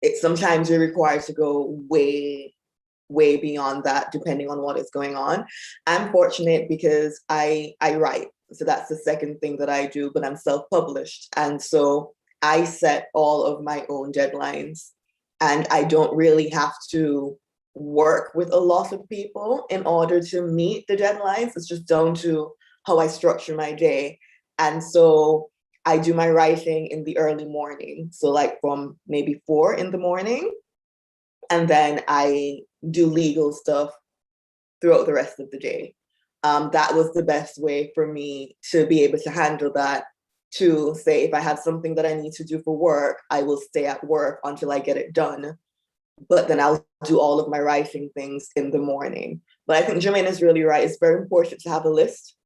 It's sometimes you're required to go way beyond that, depending on what is going on. I'm fortunate because I write. So that's the second thing that I do, but I'm self-published. And so I set all of my own deadlines, and I don't really have to work with a lot of people in order to meet the deadlines. It's just down to how I structure my day. And so I do my writing in the early morning. So like from maybe 4 in the morning. And then I do legal stuff throughout the rest of the day. That was the best way for me to be able to handle that. To say, if I have something that I need to do for work, I will stay at work until I get it done. But then I'll do all of my writing things in the morning. But I think Jermaine is really right. It's very important to have a list,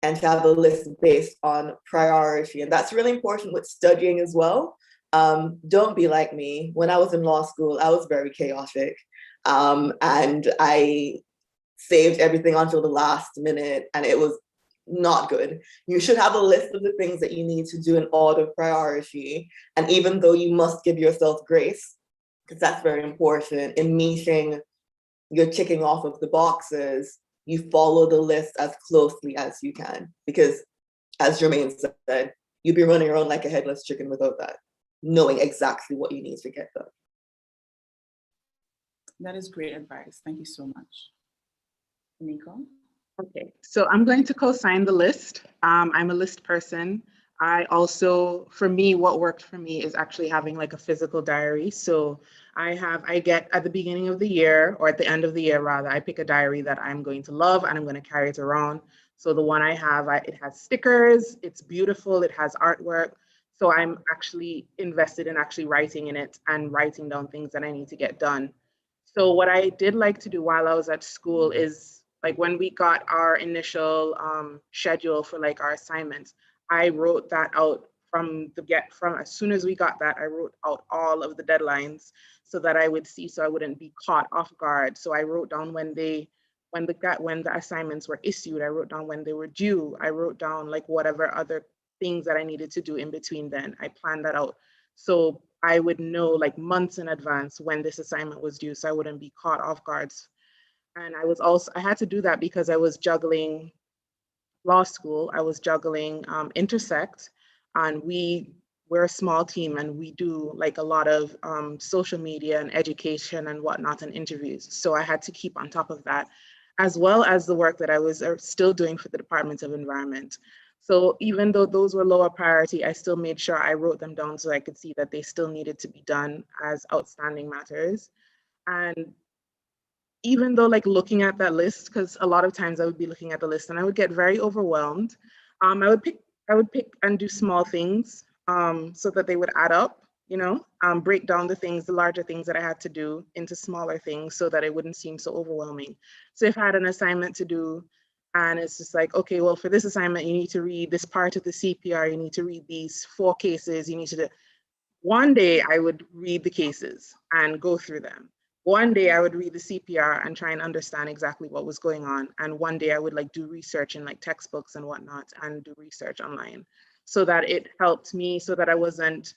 and to have a list based on priority. And that's really important with studying as well. Don't be like me. When I was in law school, I was very chaotic. And I saved everything until the last minute, and it was not good. You should have a list of the things that you need to do in order of priority. And even though you must give yourself grace, because that's very important in meeting, you're ticking off of the boxes, you follow the list as closely as you can. Because as Jermaine said, you'd be running around like a headless chicken without that, knowing exactly what you need to get done. That is great advice. Thank you so much. Nico? Okay, so I'm going to co-sign the list. I'm a list person. I also, for me, what worked for me is actually having like a physical diary. So I get at the beginning of the year, or at the end of the year rather, I pick a diary that I'm going to love and I'm going to carry it around. So the one I have, it has stickers, it's beautiful, it has artwork. So I'm actually invested in actually writing in it and writing down things that I need to get done. So what I did like to do while I was at school is, like, when we got our initial schedule for like our assignments, I wrote that out from as soon as we got that, I wrote out all of the deadlines so that I would see, so I wouldn't be caught off guard. So I wrote down when the assignments were issued, I wrote down when they were due, I wrote down like whatever other things that I needed to do in between then. I planned that out. So I would know like months in advance when this assignment was due, so I wouldn't be caught off guard. And I had to do that because I was juggling law school, I was juggling Intersect, and we're a small team and we do like a lot of social media and education and whatnot and interviews. So I had to keep on top of that, as well as the work that I was still doing for the Department of Environment. So even though those were lower priority, I still made sure I wrote them down so I could see that they still needed to be done as outstanding matters. And even though like looking at that list, because a lot of times I would be looking at the list and I would get very overwhelmed, I would pick and do small things so that they would add up. break down the larger things that I had to do into smaller things so that it wouldn't seem so overwhelming. So if I had an assignment to do and it's just like, okay, well, for this assignment, you need to read this part of the CPR, you need to read these 4 cases, you need to do. One day I would read the cases and go through them. One day I would read the CPR and try and understand exactly what was going on. And one day I would like do research in like textbooks and whatnot and do research online so that it helped me so that I wasn't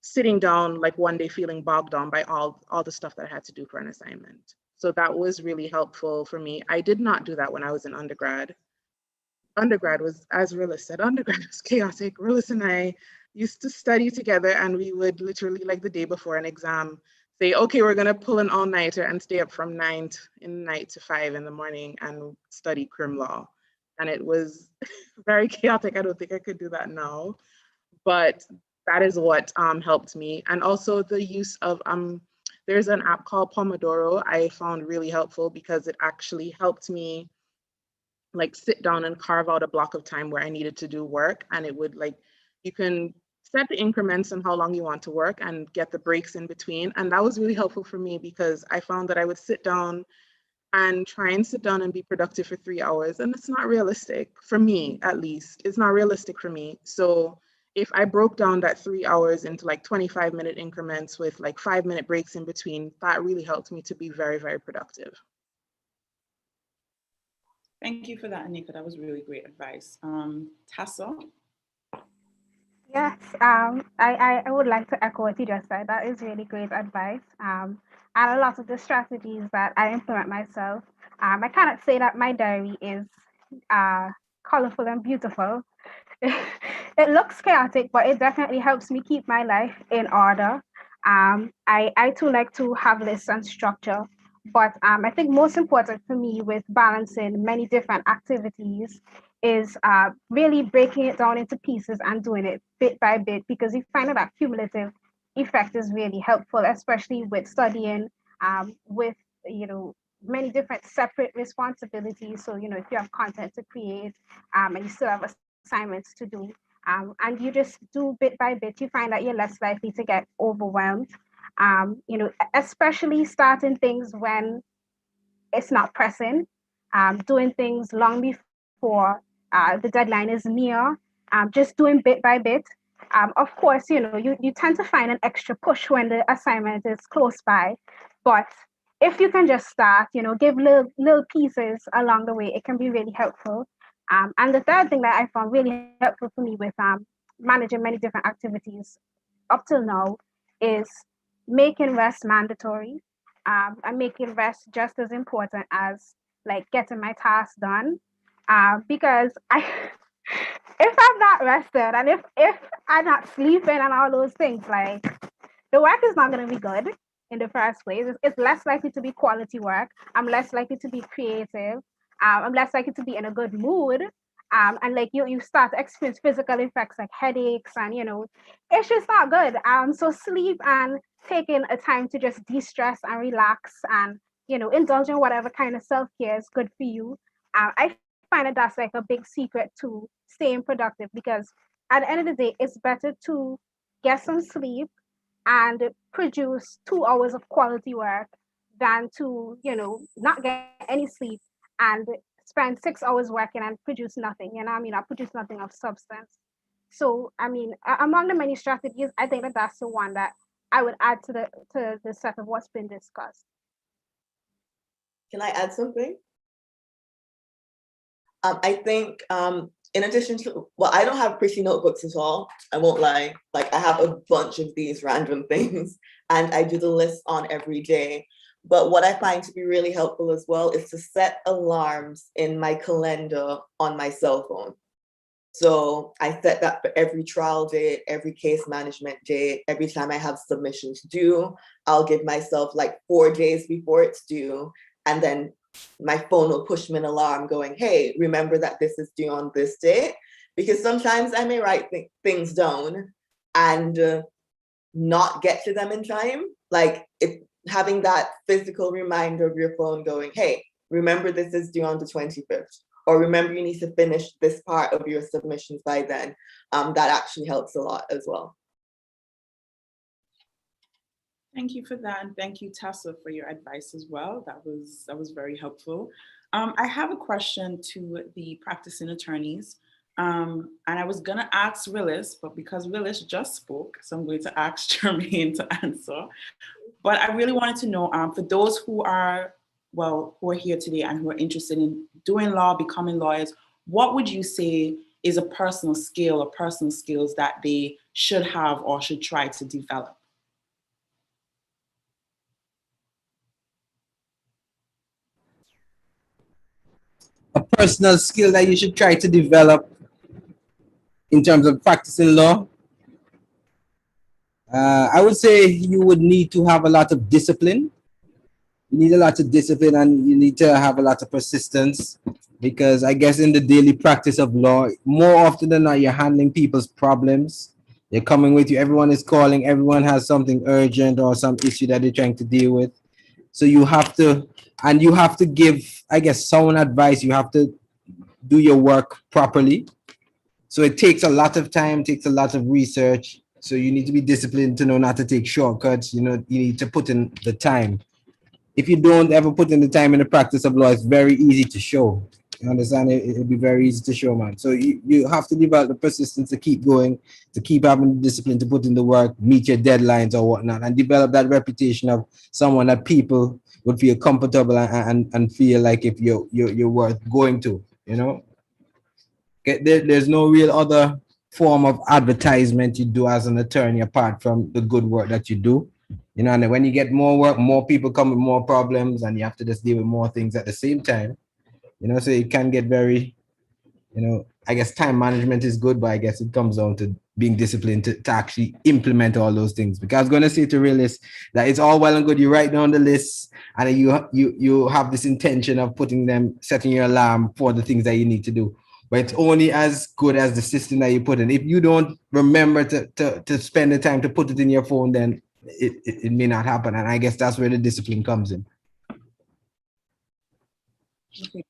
sitting down like one day feeling bogged down by all the stuff that I had to do for an assignment. So that was really helpful for me. I did not do that when I was in undergrad. Undergrad was, as Rillis said, undergrad was chaotic. Rillis and I used to study together and we would literally like the day before an exam say, okay, we're gonna pull an all-nighter and stay up from 9 in the night to 5 in the morning and study crim law. And it was very chaotic. I don't think I could do that now, but that is what helped me. And also the use of, there's an app called Pomodoro I found really helpful because it actually helped me like sit down and carve out a block of time where I needed to do work. And it would like, you can set the increments on how long you want to work and get the breaks in between. And that was really helpful for me because I found that I would sit down and try and sit down and be productive for 3 hours. And it's not realistic for me, at least. It's not realistic for me. So if I broke down that 3 hours into like 25-minute increments with like 5-minute breaks in between, that really helped me to be very, very productive. Thank you for that, Anika. That was really great advice. Tassa? Yes, I would like to echo what you just said. That is really great advice. And a lot of the strategies that I implement myself, I cannot say that my diary is colorful and beautiful. It looks chaotic, but it definitely helps me keep my life in order. I too like to have lists and structure, but I think most important for me with balancing many different activities is really breaking it down into pieces and doing it bit by bit because you find that cumulative effect is really helpful, especially with studying with many different separate responsibilities. So if you have content to create and you still have assignments to do, and you just do bit by bit, you find that you're less likely to get overwhelmed. Especially starting things when it's not pressing, doing things long before the deadline is near, just doing bit by bit. Of course, you tend to find an extra push when the assignment is close by, but if you can just start, give little pieces along the way, it can be really helpful. And the third thing that I found really helpful for me with managing many different activities up till now is making rest mandatory, and making rest just as important as like getting my tasks done. Because I, if I'm not rested and if I'm not sleeping and all those things, like the work is not going to be good in the first place. It's less likely to be quality work. I'm less likely to be creative. I'm less likely to be in a good mood. And like you start to experience physical effects like headaches and it's just not good. So sleep and taking a time to just de-stress and relax and indulge in whatever kind of self-care is good for you. I find that that's like a big secret to staying productive because at the end of the day, it's better to get some sleep and produce 2 hours of quality work than to not get any sleep and spend 6 hours working and produce nothing, or produce nothing of substance. So among the many strategies, I think that that's the one that I would add to the set of what's been discussed. Can I add something? I think in addition to, well, I don't have pretty notebooks at all. I won't lie. Like I have a bunch of these random things and I do the list on every day. But what I find to be really helpful as well is to set alarms in my calendar on my cell phone. So I set that for every trial date, every case management date, every time I have submissions due, I'll give myself like 4 days before it's due. And then my phone will push me an alarm going, hey, remember that this is due on this date? Because sometimes I may write things down and not get to them in time. Like having that physical reminder of your phone going, hey, remember this is due on the 25th. Or remember you need to finish this part of your submissions by then. That actually helps a lot as well. Thank you for that, and thank you, Tessa, for your advice as well. That was very helpful. I have a question to the practicing attorneys, and I was gonna ask Willis, but because Willis just spoke, so I'm going to ask Jermaine to answer. But I really wanted to know, for those who are here today and who are interested in doing law, becoming lawyers, what would you say is a personal skill or personal skills that they should have or should try to develop? A personal skill that you should try to develop in terms of practicing law, I would say you would need to have a lot of discipline. You need a lot of discipline and you need to have a lot of persistence, because I guess in the daily practice of law, more often than not, you're handling people's problems. They're coming with you. Everyone is calling. Everyone has something urgent or some issue that they're trying to deal with. So you have to, and you have to give, I guess, sound advice. You have to do your work properly. So it takes a lot of time, takes a lot of research. So you need to be disciplined to know not to take shortcuts. You know, you need to put in the time. If you don't ever put in the time in the practice of law, it's very easy to show. You understand? It'll be very easy to show, man. So you have to develop the persistence to keep going, to keep having the discipline to put in the work, meet your deadlines or whatnot, and develop that reputation of someone that people would feel comfortable and feel like if you're worth going to, you know? There's no real other form of advertisement you do as an attorney apart from the good work that you do. You know, and when you get more work, more people come with more problems, and you have to just deal with more things at the same time. You know, so it can get very, you know, I guess time management is good, but I guess it comes down to being disciplined to actually implement all those things. Because I was going to say to realists that it's all well and good. You write down the list and you have this intention of putting them, setting your alarm for the things that you need to do. But it's only as good as the system that you put in. If you don't remember to spend the time to put it in your phone, then it may not happen. And I guess that's where the discipline comes in. Okay.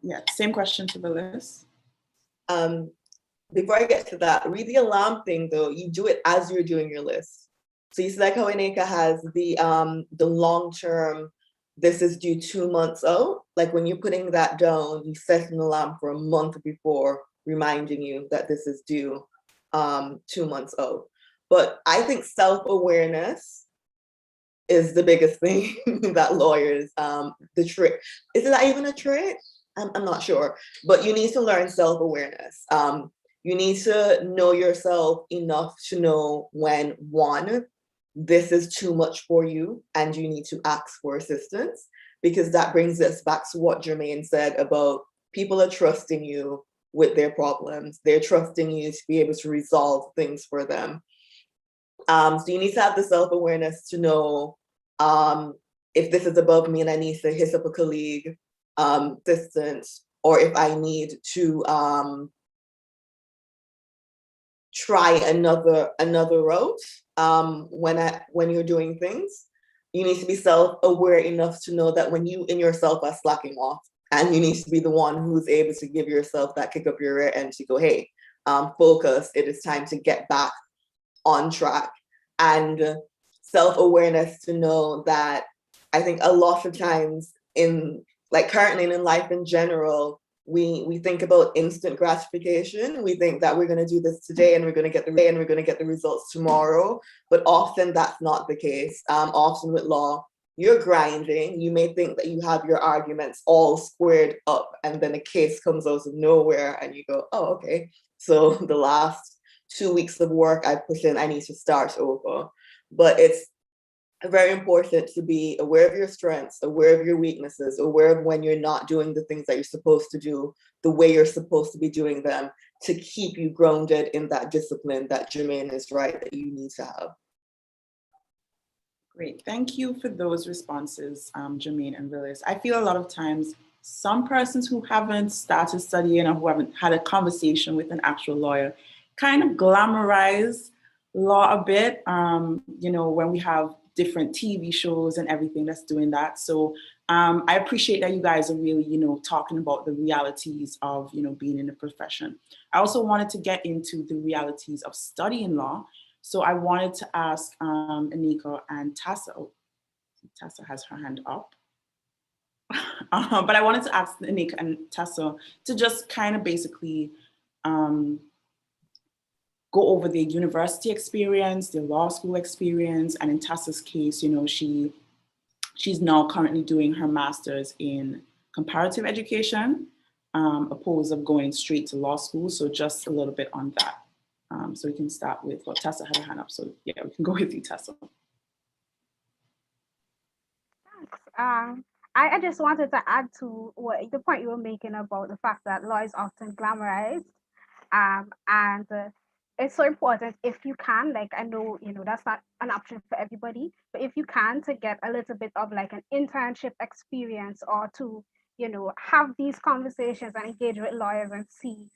Yeah, same question to the list. Before I get to that, read the alarm thing though. You do it as you're doing your list. So you see like how Ineka has the long-term, this is due 2 months out. Like when you're putting that down, you set an alarm for a month before reminding you that this is due 2 months out. But I think self-awareness is the biggest thing that lawyers, the trick. Is it even a trick? I'm not sure, but you need to learn self-awareness. You need to know yourself enough to know when, one, this is too much for you and you need to ask for assistance, because that brings us back to what Jermaine said about people are trusting you with their problems. They're trusting you to be able to resolve things for them. So you need to have the self-awareness to know if this is above me and I need to hit up a colleague, assistant, or if I need to try another route when you're doing things. You need to be self-aware enough to know that when you in yourself are slacking off, and you need to be the one who's able to give yourself that kick up your rear end to go, hey, focus, it is time to get back on track. And self-awareness to know that I think a lot of times in like currently in life in general, we think about instant gratification. We think that we're going to do this today and we're going to get the results tomorrow. But often that's not the case. Often with law, you're grinding. You may think that you have your arguments all squared up, and then a case comes out of nowhere and you go, oh, okay. So the last 2 weeks of work I put in, I need to start over. But it's very important to be aware of your strengths, aware of your weaknesses, aware of when you're not doing the things that you're supposed to do the way you're supposed to be doing them, to keep you grounded in that discipline that Jermaine is right that you need to have. Great, thank you for those responses, Jermaine and Willis. I feel a lot of times some persons who haven't started studying or who haven't had a conversation with an actual lawyer kind of glamorize law a bit, you know, when we have different TV shows and everything that's doing that. So I appreciate that you guys are really, you know, talking about the realities of, you know, being in the profession. I also wanted to get into the realities of studying law. So I wanted to ask Anika and Tassa. Oh, Tassa has her hand up. But I wanted to ask Anika and Tassa to just kind of basically go over their university experience, their law school experience, and in Tassa's case, you know, she's now currently doing her master's in comparative education, opposed of going straight to law school. So just a little bit on that. So we can start with, well, Tassa had her hand up, so yeah, we can go with you, Tassa. Thanks. I just wanted to add to the point you were making about the fact that law is often glamorized. And it's so important if you can, like, I know, you know, that's not an option for everybody, but if you can, to get a little bit of like an internship experience, or to, you know, have these conversations and engage with lawyers and see,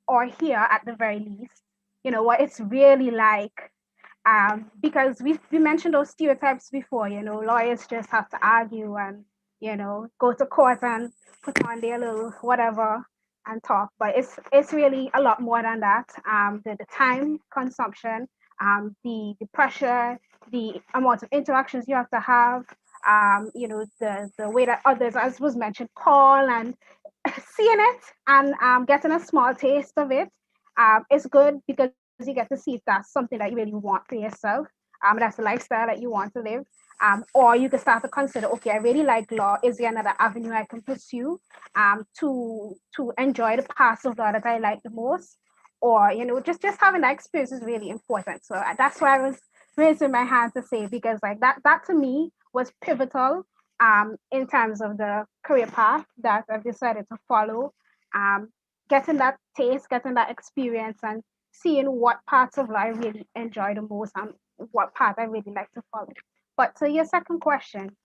or hear at the very least, you know, what it's really like, because we mentioned those stereotypes before. You know, lawyers just have to argue and, you know, go to court and put on their little whatever and talk. But it's really a lot more than that. The time consumption, the pressure, the amount of interactions you have to have. You know, the way that others, as was mentioned, call and seeing it and getting a small taste of it is good, because you get to see if that's something that you really want for yourself. That's the lifestyle that you want to live. Or you can start to consider, okay, I really like law. Is there another avenue I can pursue to enjoy the parts of law that I like the most? Or, you know, just having that experience is really important. So that's why I was raising my hand to say, because like that to me was pivotal in terms of the career path that I've decided to follow. Getting that taste, getting that experience, and seeing what parts of life I really enjoy the most and what path I really like to follow. But to your second question,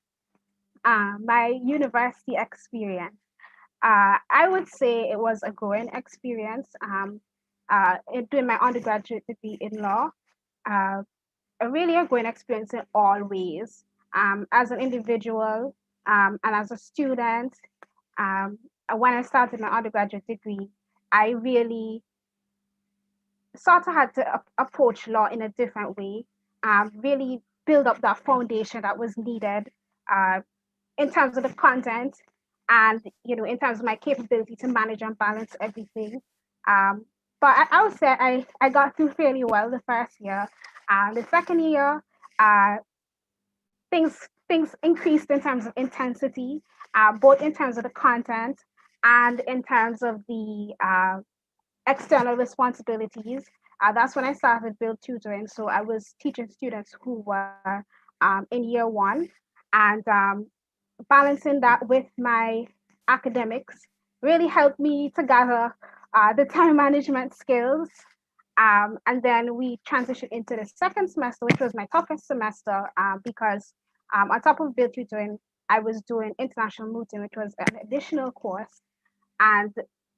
my university experience, I would say it was a growing experience. Doing my undergraduate degree in law, uh, really a growing experience in all ways. As an individual and as a student, um, when I started my undergraduate degree, I really sort of had to approach law in a different way, really build up that foundation that was needed uh, in terms of the content, and, you know, in terms of my capability to manage and balance everything. Um, but I would say I got through fairly well the first year. The second year, uh, things increased in terms of intensity, both in terms of the content and in terms of the external responsibilities. That's when I started Build Tutoring. So I was teaching students who were in year one, and balancing that with my academics really helped me to gather the time management skills. And then we transitioned into the second semester, which was my toughest semester, because on top of Build Tutoring, I was doing international routing, which was an additional course, and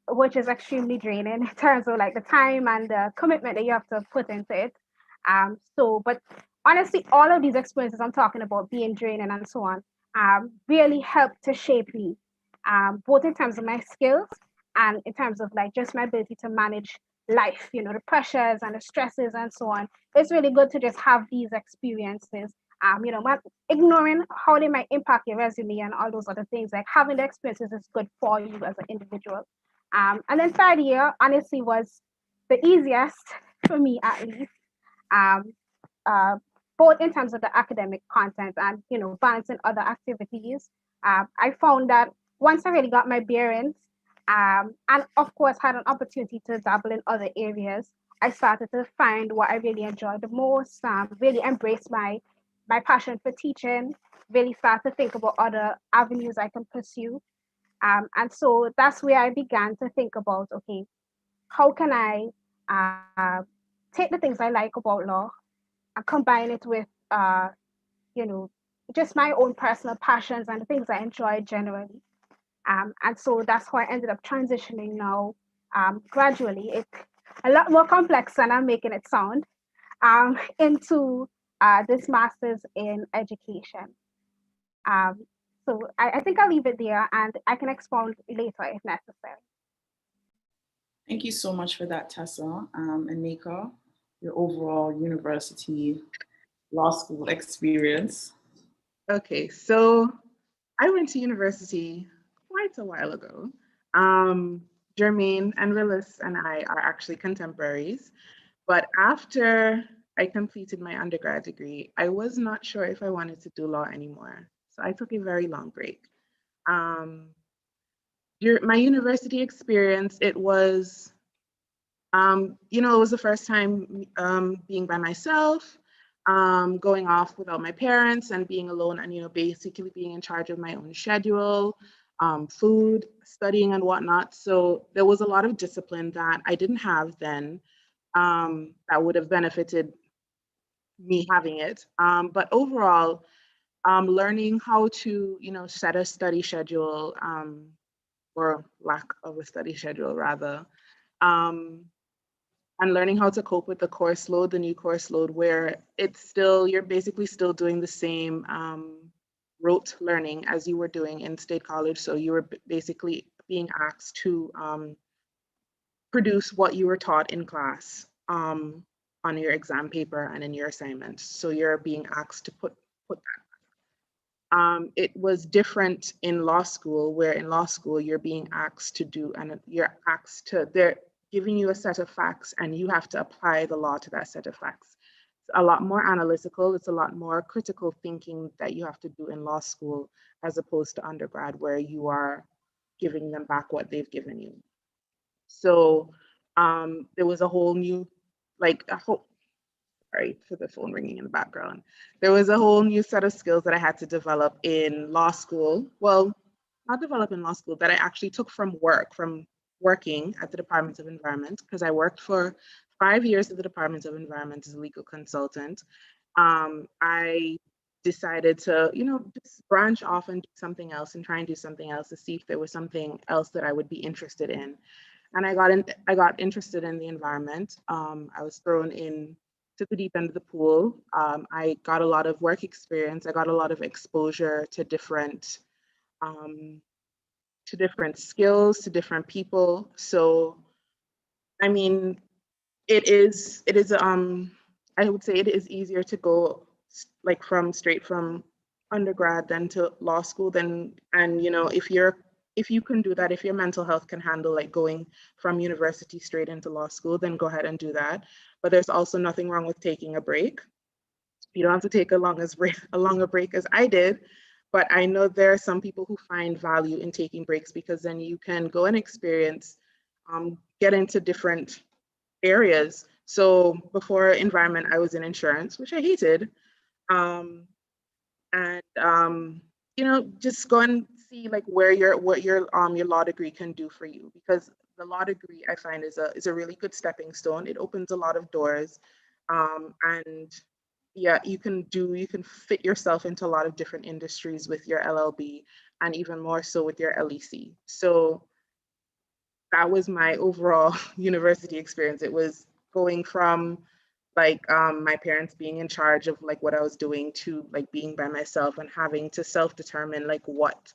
which is extremely draining in terms of like the time and the commitment that you have to put into it. But honestly, all of these experiences I'm talking about being draining and so on, really helped to shape me, both in terms of my skills and in terms of like just my ability to manage life, you know, the pressures and the stresses and so on. It's really good to just have these experiences. You know, ignoring how they might impact your resume and all those other things, like having the experiences is good for you as an individual. And then third year, honestly, was the easiest for me, at least, um, uh, both in terms of the academic content and, you know, balancing other activities. I found that once I really got my bearings, and of course had an opportunity to dabble in other areas, I started to find what I really enjoyed the most. Really embrace my passion for teaching. Really start to think about other avenues I can pursue. And so that's where I began to think about, okay, how can I take the things I like about law and combine it with, you know, just my own personal passions and the things I enjoy generally. And so that's how I ended up transitioning now, gradually. It's a lot more complex than I'm making it sound, into this master's in education. So I think I'll leave it there and I can expound later if necessary. Thank you so much for that, Tessa and Nika. your overall university law school experience? Okay, so I went to university quite a while ago. Jermaine and Willis and I are actually contemporaries, but after I completed my undergrad degree, I was not sure if I wanted to do law anymore. So I took a very long break. Um, my university experience, it was, it was the first time being by myself, going off without my parents and being alone and, basically being in charge of my own schedule, food, studying and whatnot. So there was a lot of discipline that I didn't have then that would have benefited me having it. But overall, learning how to, set a study schedule or lack of a study schedule rather, um, and learning how to cope with the course load, the new course load, where you're basically still doing the same rote learning as you were doing in state college. So you were basically being asked to produce what you were taught in class on your exam paper and in your assignments. So you're being asked to put that. It was different in law school, where in law school you're being asked to do, and they're giving you a set of facts and you have to apply the law to that set of facts. It's a lot more analytical, it's a lot more critical thinking that you have to do in law school as opposed to undergrad, where you are giving them back what they've given you. So there was a whole new, sorry for the phone ringing in the background. There was a whole new set of skills that I had to develop in law school. Well, not develop in law school, that I actually took from working at the Department of Environment, because I worked for 5 years at the Department of Environment as a legal consultant. I decided to, just branch off and do something else and try and do something else to see if there was something else that I would be interested in. And I got interested in the environment. I was thrown in to the deep end of the pool. I got a lot of work experience. I got a lot of exposure to different skills, to different people. So, I mean, I would say it is easier to go straight from undergrad than to law school. And if you can do that, if your mental health can handle going from university straight into law school, then go ahead and do that. But there's also nothing wrong with taking a break. You don't have to take a longer break as I did, but I know there are some people who find value in taking breaks, because then you can go and experience, get into different areas. So before environment, I was in insurance, which I hated. Just go and see what your law degree can do for you, because the law degree I find is a really good stepping stone. It opens a lot of doors, and yeah, you can fit yourself into a lot of different industries with your LLB, and even more so with your LEC. So that was my overall university experience. It was going from my parents being in charge of what I was doing to being by myself and having to self-determine what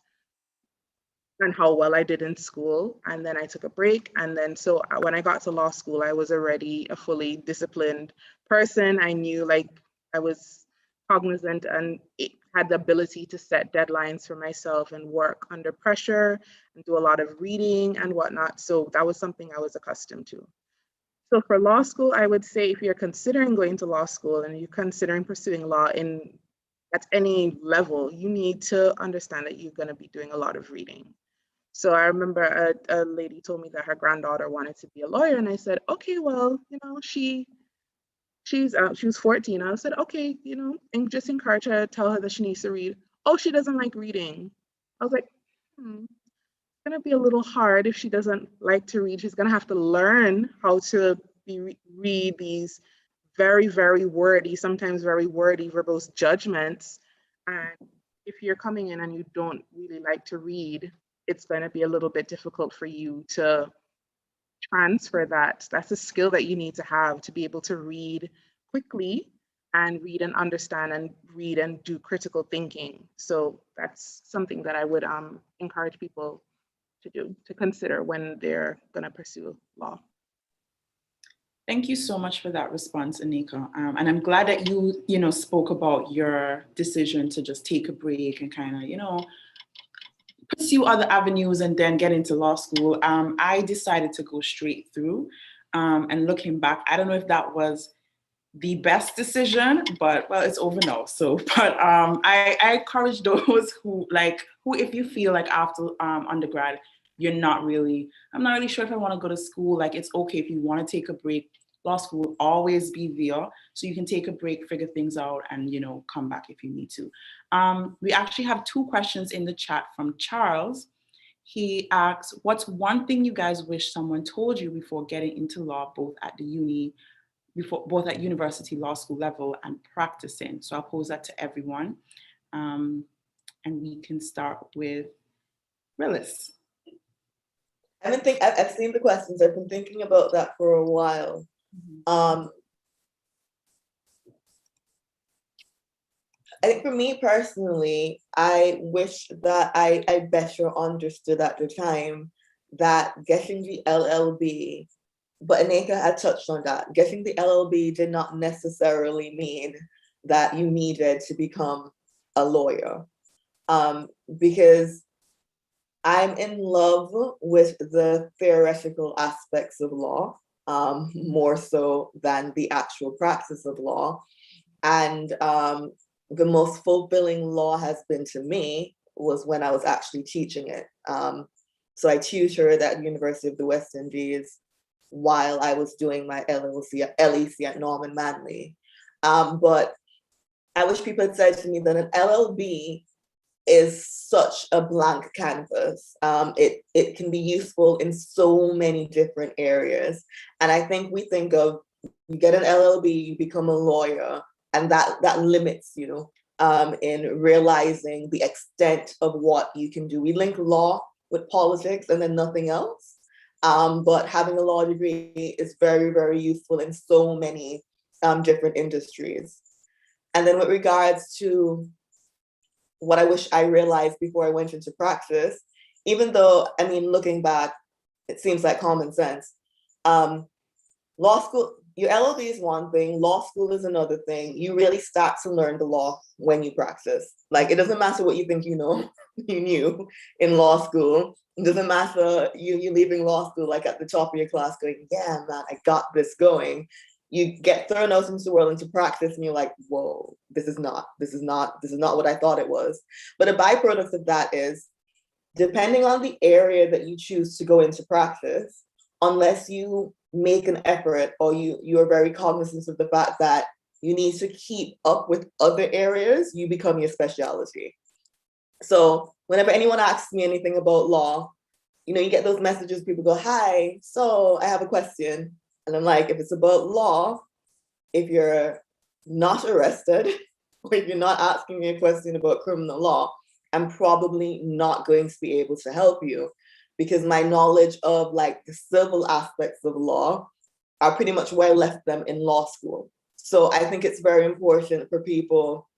and how well I did in school. And then I took a break. And then so when I got to law school, I was already a fully disciplined person. I knew I was cognizant and had the ability to set deadlines for myself and work under pressure and do a lot of reading and whatnot. So that was something I was accustomed to. So for law school, I would say if you're considering going to law school and you're considering pursuing law at any level, you need to understand that you're going to be doing a lot of reading. So I remember a lady told me that her granddaughter wanted to be a lawyer, and I said, okay, well, she was 14. I said, okay, and just encourage her, tell her that she needs to read. Oh, she doesn't like reading. I was like, it's gonna be a little hard if she doesn't like to read. She's gonna have to learn how to read these very, very wordy, sometimes very wordy, verbose judgments. And if you're coming in and you don't really like to read, it's going to be a little bit difficult for you to transfer that. That's a skill that you need to have to be able to read quickly and read and understand and read and do critical thinking. So that's something that I would encourage people to do, to consider when they're going to pursue law. Thank you so much for that response, Anika. And I'm glad that you spoke about your decision to just take a break and kind of, pursue other avenues and then get into law school. I decided to go straight through. And looking back, I don't know if that was the best decision, but well, it's over now. So, but I encourage those who if you feel like after undergrad, I'm not really sure if I want to go to school. Like, it's okay if you want to take a break. Law school will always be there, so you can take a break, figure things out, and come back if you need to. We actually have 2 questions in the chat from Charles. He asks, "What's one thing you guys wish someone told you before getting into law, both at university, law school level, and practicing?" So I'll pose that to everyone. And we can start with Willis. I've seen the questions. I've been thinking about that for a while. I think for me personally, I wish that I better understood at the time that getting the LLB, but Anika had touched on that, getting the LLB did not necessarily mean that you needed to become a lawyer. Because I'm in love with the theoretical aspects of law, more so than the actual practice of law. And the most fulfilling law has been to me was when I was actually teaching it. So I tutored at the University of the West Indies while I was doing my LEC at Norman Manley. But I wish people had said to me that an LLB is such a blank canvas. It can be useful in so many different areas. And I think we think of, you get an LLB, you become a lawyer, and that limits you in realizing the extent of what you can do. We link law with politics and then nothing else. But having a law degree is very, very useful in so many different industries. And then with regards to what I wish I realized before I went into practice, even though, looking back, it seems like common sense. Law school, your LLB is one thing, law school is another thing. You really start to learn the law when you practice. Like, it doesn't matter what you think you know, you knew in law school. It doesn't matter you leaving law school like at the top of your class going, yeah, man, I got this going. You get thrown out into the world, into practice, and you're like, whoa, this is not what I thought it was. But a byproduct of that is, depending on the area that you choose to go into practice, unless you make an effort or you are very cognizant of the fact that you need to keep up with other areas, you become your specialty. So whenever anyone asks me anything about law, you get those messages, people go, hi, so I have a question. And I'm like, if it's about law, if you're not arrested, or if you're not asking me a question about criminal law, I'm probably not going to be able to help you, because my knowledge of like the civil aspects of law are pretty much where I left them in law school. So I think it's very important for people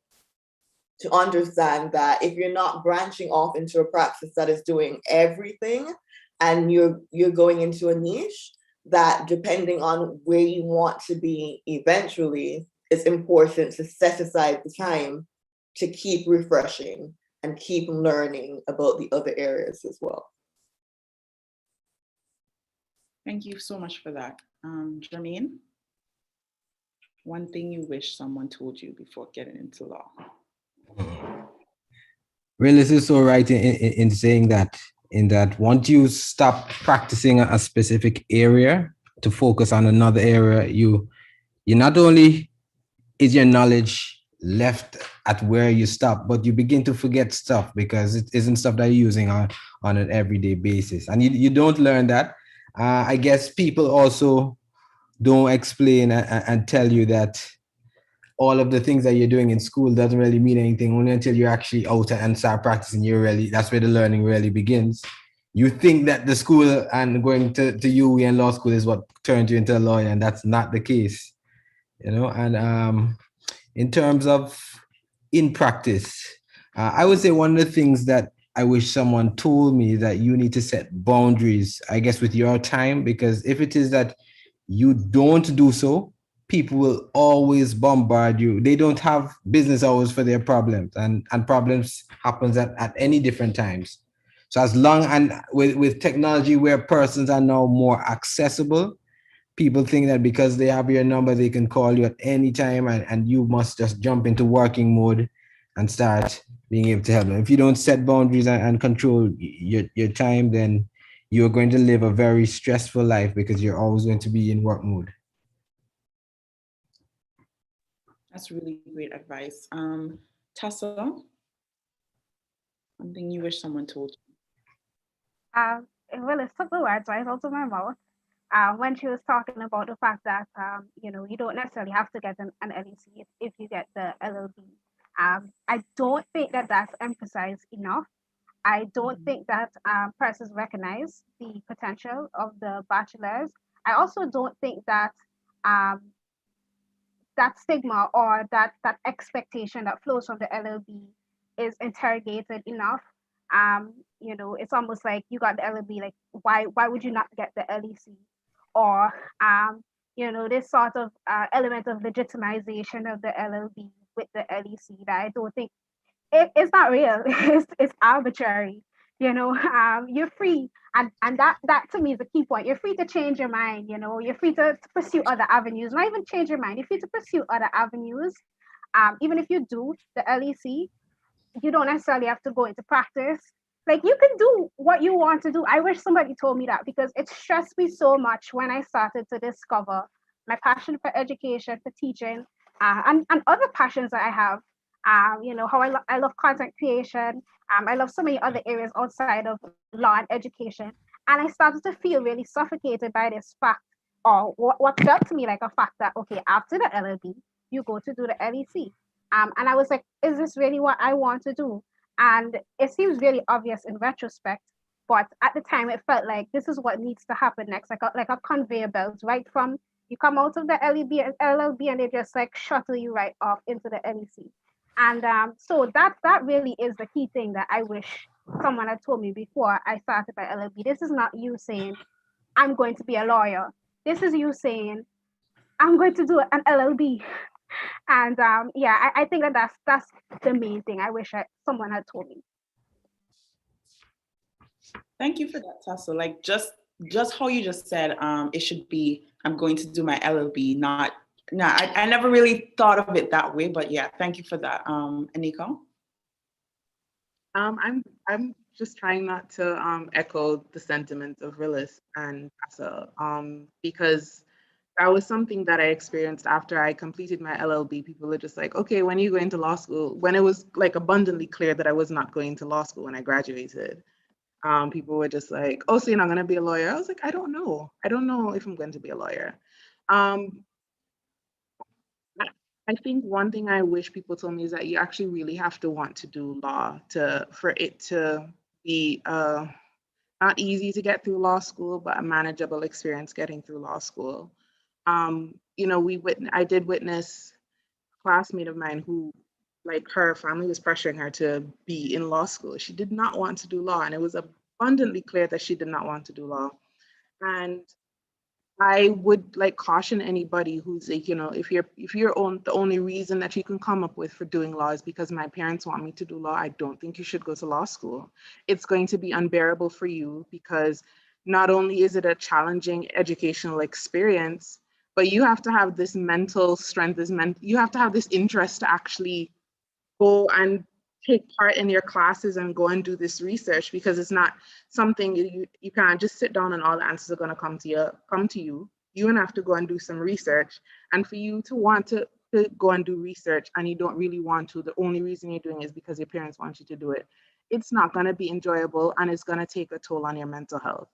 to understand that if you're not branching off into a practice that is doing everything and you're going into a niche, that depending on where you want to be eventually, it's important to set aside the time to keep refreshing and keep learning about the other areas as well. Thank you so much for that. Jermaine, one thing you wish someone told you before getting into law? Well, this is so right in saying that, once you stop practicing a specific area to focus on another area, you not only is your knowledge left at where you stop, but you begin to forget stuff because it isn't stuff that you're using on an everyday basis. And you don't learn that. I guess people also don't explain and tell you that all of the things that you're doing in school doesn't really mean anything only until you're actually out and start practicing. That's where the learning really begins. You think that the school and going to UE and law school is what turned you into a lawyer, and that's not the case, And in terms of in practice, I would say one of the things that I wish someone told me is that you need to set boundaries, I guess, with your time, because if it is that you don't do so, people will always bombard you. They don't have business hours for their problems, and problems happens at any different times. So as long, and with technology where persons are now more accessible, people think that because they have your number, they can call you at any time, and you must just jump into working mode and start being able to help them. If you don't set boundaries and control your time, then you're going to live a very stressful life because you're always going to be in work mode. That's really great advice. Tessa, something you wish someone told you? Well, it took the words right out of my mouth. When she was talking about the fact that you don't necessarily have to get an LEC if you get the LLB. I don't think that that's emphasized enough. I don't think that persons recognize the potential of the bachelors. I also don't think that um, that stigma or that expectation that flows from the LLB is interrogated enough. It's almost like you got the LLB, like why would you not get the LEC? Or this sort of element of legitimization of the LLB with the LEC that I don't think it's not real. It's arbitrary. You're free, and that to me is a key point. You're free to change your mind. You're free to pursue other avenues. Not even change your mind. You're free to pursue other avenues. Even if you do the LEC, you don't necessarily have to go into practice. Like you can do what you want to do. I wish somebody told me that because it stressed me so much when I started to discover my passion for education, for teaching, and other passions that I have. How I love content creation. I love so many other areas outside of law and education. And I started to feel really suffocated by this fact, or what felt to me like a fact that, okay, after the LLB, you go to do the LEC. And I was like, is this really what I want to do? And it seems really obvious in retrospect, but at the time it felt like this is what needs to happen next, like a conveyor belt, right from you come out of the LLB and they just like shuttle you right off into the LEC. And so that really is the key thing that I wish someone had told me before I started my LLB. This is not you saying, I'm going to be a lawyer. This is you saying, I'm going to do an LLB. And I think that's the main thing I wish someone had told me. Thank you for that, Tessa. Like just how you just said, it should be, I'm going to do my LLB, I never really thought of it that way, but yeah, thank you for that. Anika? I'm just trying not to echo the sentiments of Rilis and Tessa, because that was something that I experienced after I completed my LLB. People were just like, okay, when are you going to law school? When it was like abundantly clear that I was not going to law school when I graduated. People were just like, oh, so you're not going to be a lawyer? I was like, I don't know. I don't know if I'm going to be a lawyer. I think one thing I wish people told me is that you actually really have to want to do law for it to be not easy to get through law school, but a manageable experience getting through law school. I did witness a classmate of mine who, like, her family was pressuring her to be in law school. She did not want to do law, and it was abundantly clear that she did not want to do law. And I would like caution anybody who's like, if the only reason that you can come up with for doing law is because my parents want me to do law, I don't think you should go to law school. It's going to be unbearable for you because not only is it a challenging educational experience, but you have to have this mental strength, you have to have this interest to actually go and take part in your classes and go and do this research, because it's not something you can't just sit down and all the answers are going to come to you. You're going to have to go and do some research. And for you to want to go and do research and you don't really want to, the only reason you're doing it is because your parents want you to do it, it's not going to be enjoyable and it's going to take a toll on your mental health.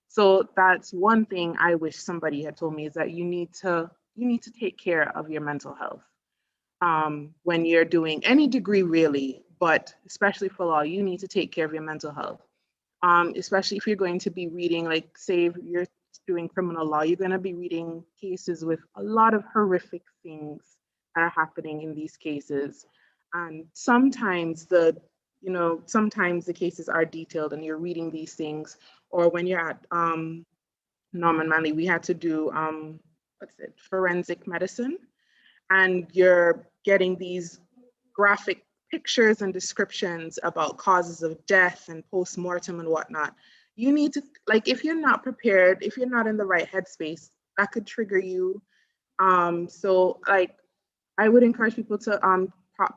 So that's one thing I wish somebody had told me, is that you need to take care of your mental health. When you're doing any degree really, but especially for law, you need to take care of your mental health. Especially if you're going to be reading, like say if you're doing criminal law, you're going to be reading cases with a lot of horrific things that are happening in these cases. And sometimes the cases are detailed and you're reading these things, or when you're at Norman Manley, we had to do, forensic medicine. And you're getting these graphic pictures and descriptions about causes of death and post-mortem and whatnot. You need to, like, if you're not prepared, if you're not in the right headspace, that could trigger you. So like, I would encourage people to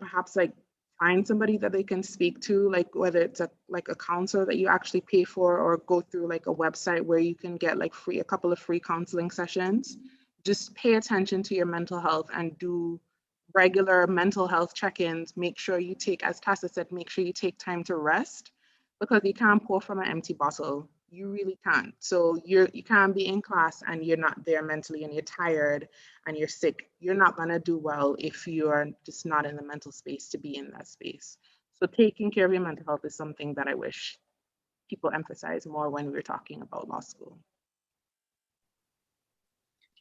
perhaps like find somebody that they can speak to, like whether it's a counselor that you actually pay for, or go through like a website where you can get like a couple of free counseling sessions. Just pay attention to your mental health and do regular mental health check-ins. Make sure you take, as Tessa said, make sure you take time to rest, because you can't pour from an empty bottle. You really can't. So you can't be in class and you're not there mentally and you're tired and you're sick. You're not gonna do well if you are just not in the mental space to be in that space. So taking care of your mental health is something that I wish people emphasize more when we're talking about law school.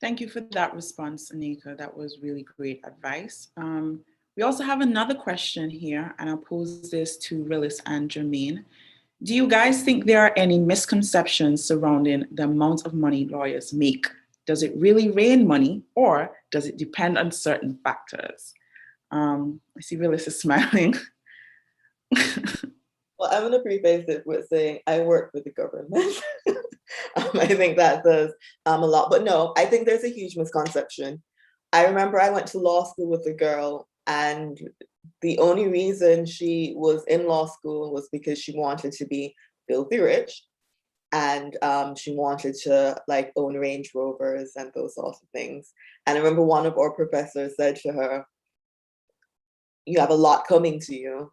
Thank you for that response, Anika. That was really great advice. We also have another question here, and I'll pose this to Rillis and Jermaine. Do you guys think there are any misconceptions surrounding the amount of money lawyers make? Does it really rain money, or does it depend on certain factors? I see Rillis is smiling. Well, I'm going to preface it with saying I work for the government. I think that says a lot, but no, I think there's a huge misconception. I remember I went to law school with a girl, and the only reason she was in law school was because she wanted to be filthy rich, and she wanted to like own Range Rovers and those sorts of things. And I remember one of our professors said to her, "You have a lot coming to you."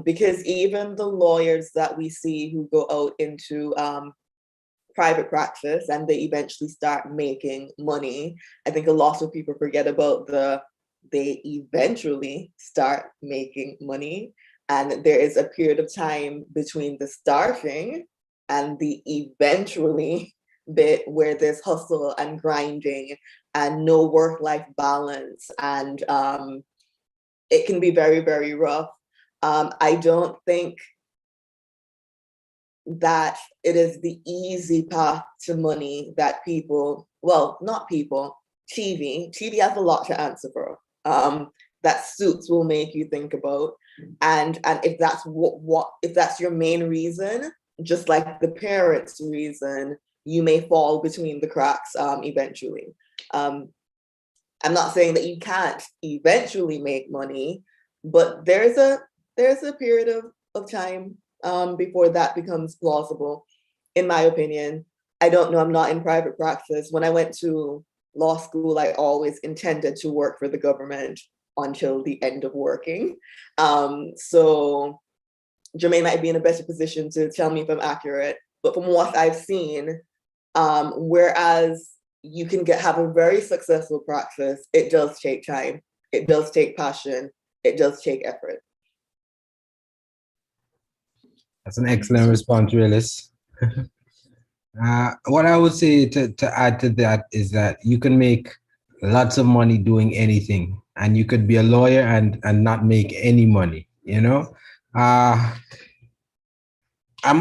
Because even the lawyers that we see who go out into private practice and they eventually start making money, I think a lot of people forget about they eventually start making money. And there is a period of time between the starting and the eventually bit where there's hustle and grinding and no work-life balance. And it can be very, very rough. I don't think that it is the easy path to money that people, well, not people, TV has a lot to answer for. That Suits will make you think about. And if that's if that's your main reason, just like the parents' reason, you may fall between the cracks eventually. I'm not saying that you can't eventually make money, but there's a period of time before that becomes plausible, in my opinion. I don't know, I'm not in private practice. When I went to law school, I always intended to work for the government until the end of working. So Jermaine might be in a better position to tell me if I'm accurate, but from what I've seen, whereas you can have a very successful practice, it does take time, it does take passion, it does take effort. That's an excellent response, Willis. What I would say to add to that is that you can make lots of money doing anything, and you could be a lawyer and not make any money, you know? I'm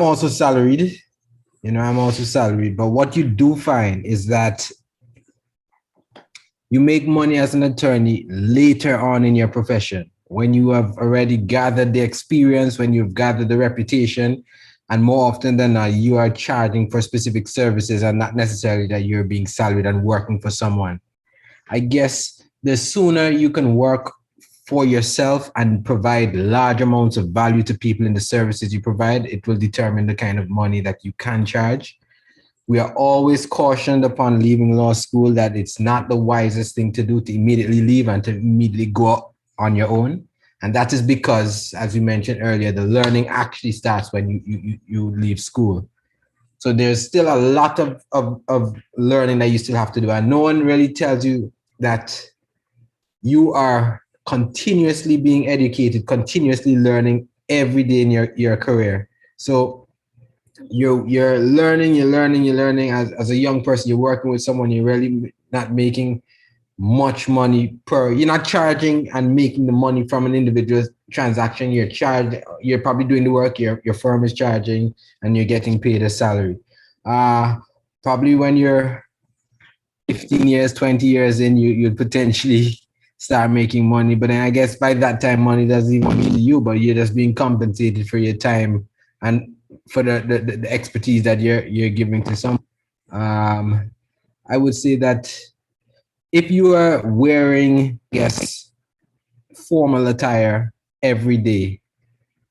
also salaried, but what you do find is that you make money as an attorney later on in your profession, when you have already gathered the experience, when you've gathered the reputation, and more often than not, you are charging for specific services and not necessarily that you're being salaried and working for someone. I guess the sooner you can work for yourself and provide large amounts of value to people in the services you provide, it will determine the kind of money that you can charge. We are always cautioned upon leaving law school that it's not the wisest thing to do to immediately leave and to immediately go on your own. And that is because, as we mentioned earlier, the learning actually starts when you leave school. So there's still a lot of learning that you still have to do. And no one really tells you that you are continuously being educated, continuously learning every day in your career. So you're learning as a young person. You're working with someone, you're really not making much money you're not charging and making the money from an individual transaction. You're probably doing the work, your firm is charging, and you're getting paid a salary. probably when you're 15 years, 20 years in, you'd potentially start making money. But then I guess by that time, money doesn't even mean to you, but you're just being compensated for your time and for the expertise that you're giving to some. Um, I would say that if you are wearing, yes, formal attire every day,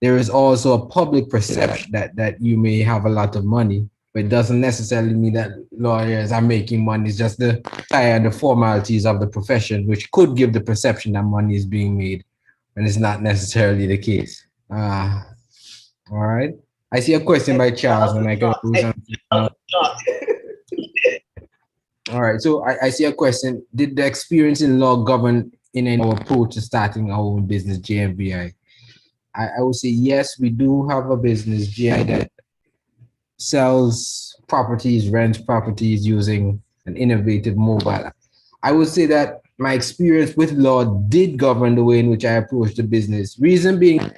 there is also a public perception that you may have a lot of money, but it doesn't necessarily mean that lawyers are making money. It's just the attire and the formalities of the profession, which could give the perception that money is being made, and it's not necessarily the case. All right. I see a question by Charles, and I can lose on. All right. So I see a question. Did the experience in law govern in any approach to starting our own business, JMBI? I would say yes, we do have a business, GI, that sells properties, rents properties using an innovative mobile app. I would say that my experience with law did govern the way in which I approach the business. Reason being,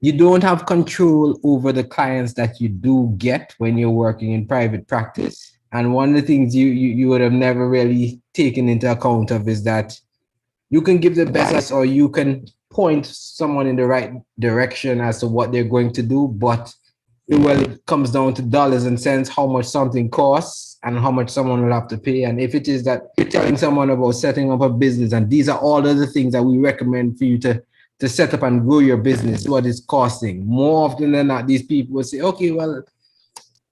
you don't have control over the clients that you do get when you're working in private practice. And one of the things you would have never really taken into account of is that you can give the best advice or you can point someone in the right direction as to what they're going to do, but it comes down to dollars and cents, how much something costs and how much someone will have to pay. And if it is that you're telling someone about setting up a business, and these are all of the things that we recommend for you to set up and grow your business, what it's costing. More often than not, these people will say, okay, well,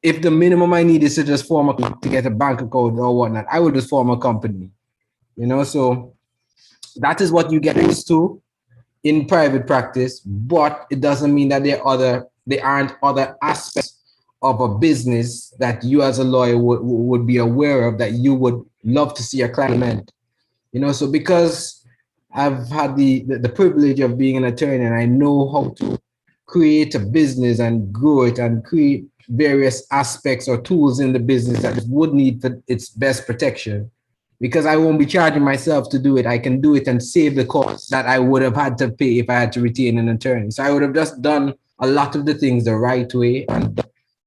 if the minimum I need is to just form to get a bank account or whatnot, I will just form a company. So that is what you get used to in private practice, but it doesn't mean that there aren't other aspects of a business that you as a lawyer would be aware of that you would love to see a client. So because I've had the privilege of being an attorney and I know how to create a business and grow it and create various aspects or tools in the business that it would need for its best protection, because I won't be charging myself to do it. I can do it and save the cost that I would have had to pay if I had to retain an attorney. So I would have just done a lot of the things the right way and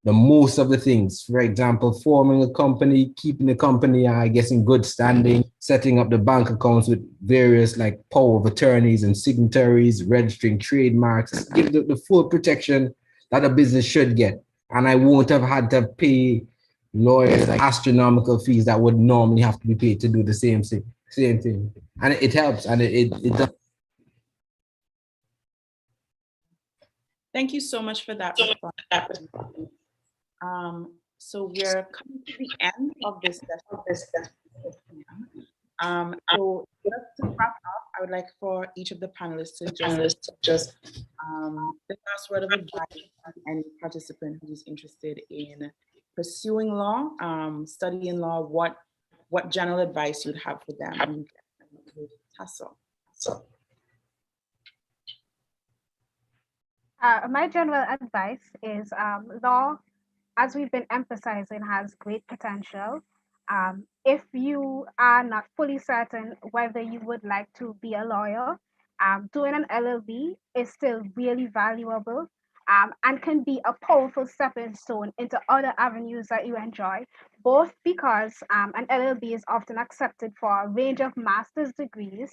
the most of the things. For example, forming a company, keeping the company, I guess, in good standing, setting up the bank accounts with various like power of attorneys and signatories, registering trademarks, give the full protection that a business should get. And I won't have had to pay lawyers like astronomical fees that would normally have to be paid to do the same thing. And it helps, and it does. Thank you so much for that response. So we're coming to the end of this session. So just to wrap up, I would like for each of the panelists to just the last word of advice to any participant who is interested in pursuing law, studying law. What general advice you'd have for them? Tasso. My general advice is law, as we've been emphasizing, has great potential. If you are not fully certain whether you would like to be a lawyer, doing an LLB is still really valuable, and can be a powerful stepping stone into other avenues that you enjoy, both because an LLB is often accepted for a range of master's degrees,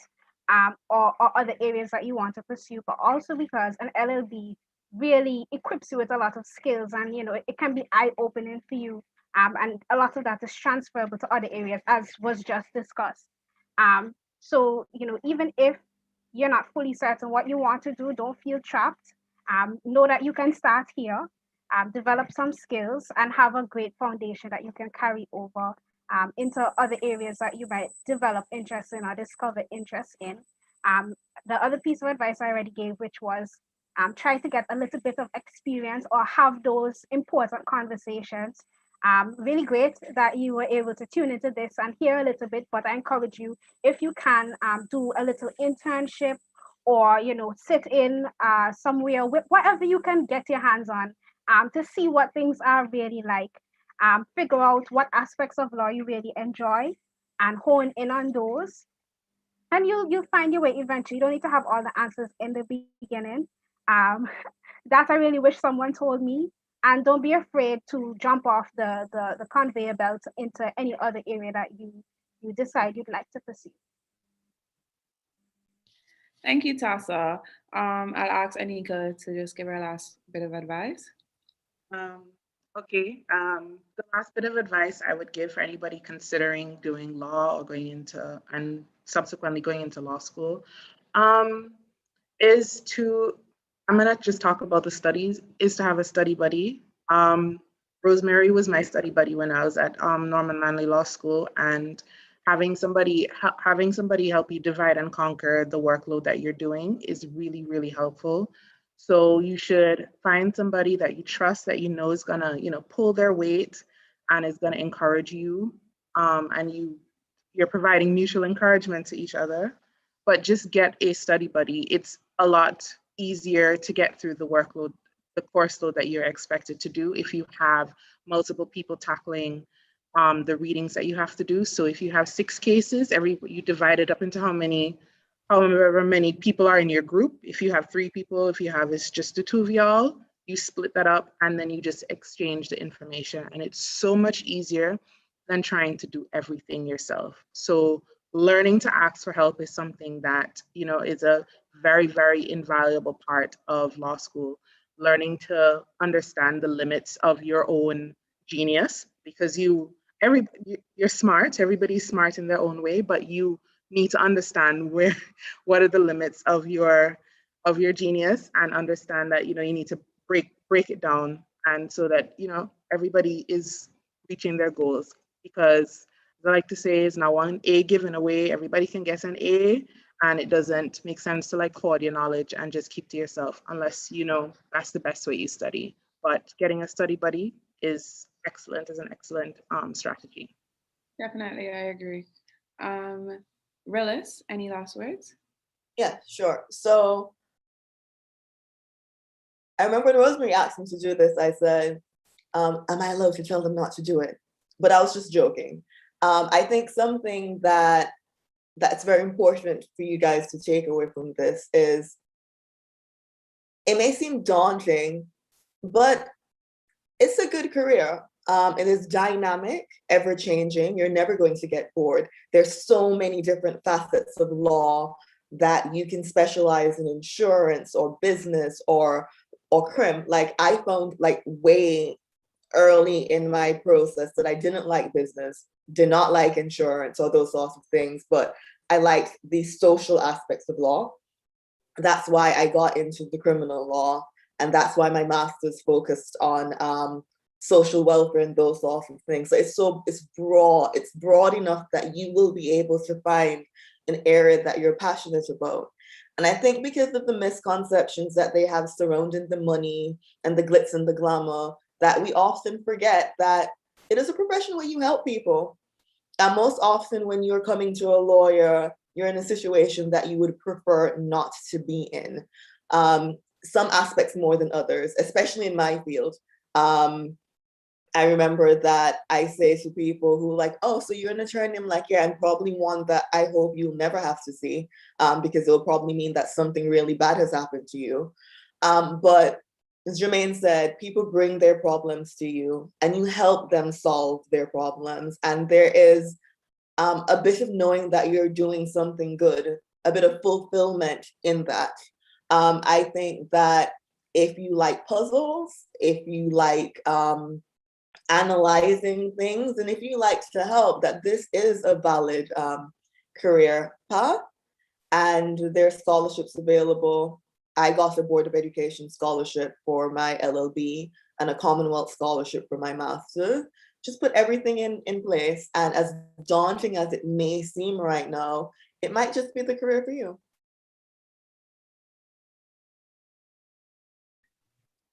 or other areas that you want to pursue, but also because an LLB really equips you with a lot of skills, and it can be eye-opening for you, and a lot of that is transferable to other areas, as was just discussed. So even if you're not fully certain what you want to do, don't feel trapped. Know that you can start here, develop some skills, and have a great foundation that you can carry over into other areas that you might develop interest in or discover interest in. The other piece of advice I already gave, which was try to get a little bit of experience or have those important conversations. Really great that you were able to tune into this and hear a little bit, but I encourage you, if you can, do a little internship, or sit in somewhere, whatever you can get your hands on, to see what things are really like. Figure out what aspects of law you really enjoy and hone in on those, and you'll find your way eventually. You don't need to have all the answers in the beginning. um, that I really wish someone told me. and don't be afraid to jump off the conveyor belt into any other area that you decide you'd like to pursue. Thank you, Tassa. I'll ask Anika to just give her last bit of advice. Okay. The last bit of advice I would give for anybody considering doing law or going into and subsequently going into law school is to, I'm gonna just talk about the studies, is to have a study buddy. Rosemary was my study buddy when I was at Norman Manley Law School, and having somebody help you divide and conquer the workload that you're doing is really, really helpful. So you should find somebody that you trust, that you know is gonna, pull their weight and is gonna encourage you, and you're providing mutual encouragement to each other. But just get a study buddy. It's a lot easier to get through the workload, the course load that you're expected to do if you have multiple people tackling the readings that you have to do. So if you have 6 cases, you divide it up into however many people are in your group. If you have 3 people, if you have it's just the 2 of y'all, you split that up and then you just exchange the information. And it's so much easier than trying to do everything yourself. So learning to ask for help is something that, is a very, very invaluable part of law school. Learning to understand the limits of your own genius, because you're smart, everybody's smart in their own way, but you need to understand what are the limits of your genius, and understand that, you need to break it down, and so that, everybody is reaching their goals. Because I like to say, it's not one A given away. Everybody can get an A, and it doesn't make sense to hoard your knowledge and just keep to yourself unless that's the best way you study. But getting a study buddy is an excellent strategy. Definitely, I agree. Rillis, any last words? Yeah, sure. So I remember when Rosemary asked me to do this, I said, am I allowed to tell them not to do it? But I was just joking. I think something that's very important for you guys to take away from this is, it may seem daunting, but it's a good career. It is dynamic, ever changing. You're never going to get bored. There's so many different facets of law that you can specialize in: insurance or business or crim. I found way early in my process that I didn't like business, did not like insurance or those sorts of things, but I liked the social aspects of law. That's why I got into the criminal law, and that's why my master's focused on social welfare and those sorts of things. So it's broad enough that you will be able to find an area that you're passionate about. And I think because of the misconceptions that they have surrounding the money and the glitz and the glamour, that we often forget that it is a profession where you help people. And most often when you're coming to a lawyer, you're in a situation that you would prefer not to be in. Some aspects more than others, especially in my field. I remember that I say to people who oh, so you're an attorney? I'm like, yeah, and probably one that I hope you'll never have to see, because it will probably mean that something really bad has happened to you. But as Jermaine said, people bring their problems to you and you help them solve their problems. And there is a bit of knowing that you're doing something good, a bit of fulfillment in that. I think that if you like puzzles, if you like analyzing things, and if you like to help, that this is a valid career path, and there's scholarships available. I got a Board of Education scholarship for my LLB and a Commonwealth scholarship for my master's. Just put everything in place, and as daunting as it may seem right now, it might just be the career for you.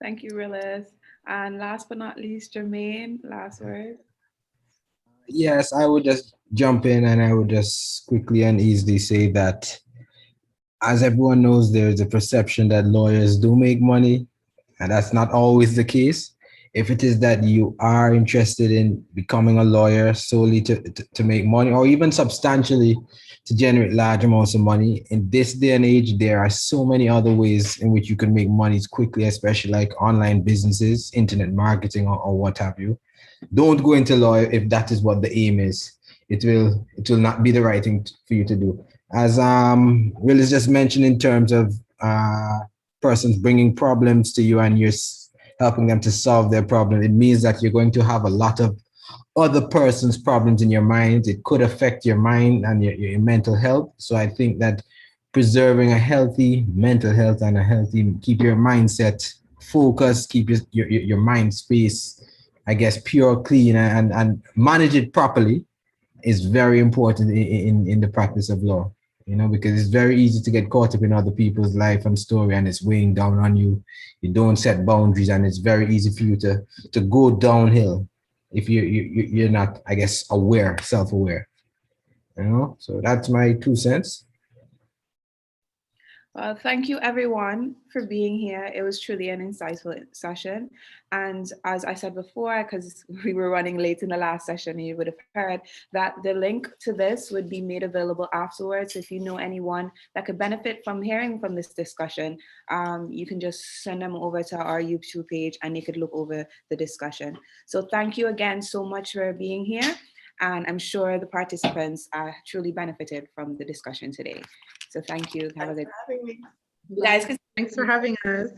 Thank you, Rillis. And last but not least, Jermaine, last word. Yes, I would just jump in and I would just quickly and easily say that, as everyone knows, there's a perception that lawyers do make money, and that's not always the case. If it is that you are interested in becoming a lawyer solely to make money, or even substantially to generate large amounts of money, in this day and age, there are so many other ways in which you can make money quickly, especially like online businesses, internet marketing, or what have you. Don't go into law if that is what the aim is. It will not be the right thing for you to do. As Willis just mentioned, in terms of persons bringing problems to you and you're helping them to solve their problem, it means that you're going to have a lot of other person's problems in your mind. It could affect your mind and your mental health. So I think that preserving a healthy mental health and a healthy, keep your mindset focused, keep your mind space, I guess, pure, clean, and manage it properly is very important in the practice of law, because it's very easy to get caught up in other people's life and story, and it's weighing down on you. You don't set boundaries, and it's very easy for you to go downhill if you're not, I guess, self-aware, So that's my 2 cents. Well, thank you everyone for being here. It was truly an insightful session. And as I said before, because we were running late in the last session, you would have heard that the link to this would be made available afterwards. If you know anyone that could benefit from hearing from this discussion, you can just send them over to our YouTube page and they could look over the discussion. So thank you again so much for being here. And I'm sure the participants truly benefited from the discussion today. So thank you. Have a good day. You guys, thanks for having us.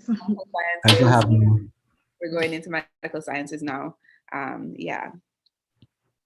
Thanks for having me. We're going into medical sciences now. Yeah.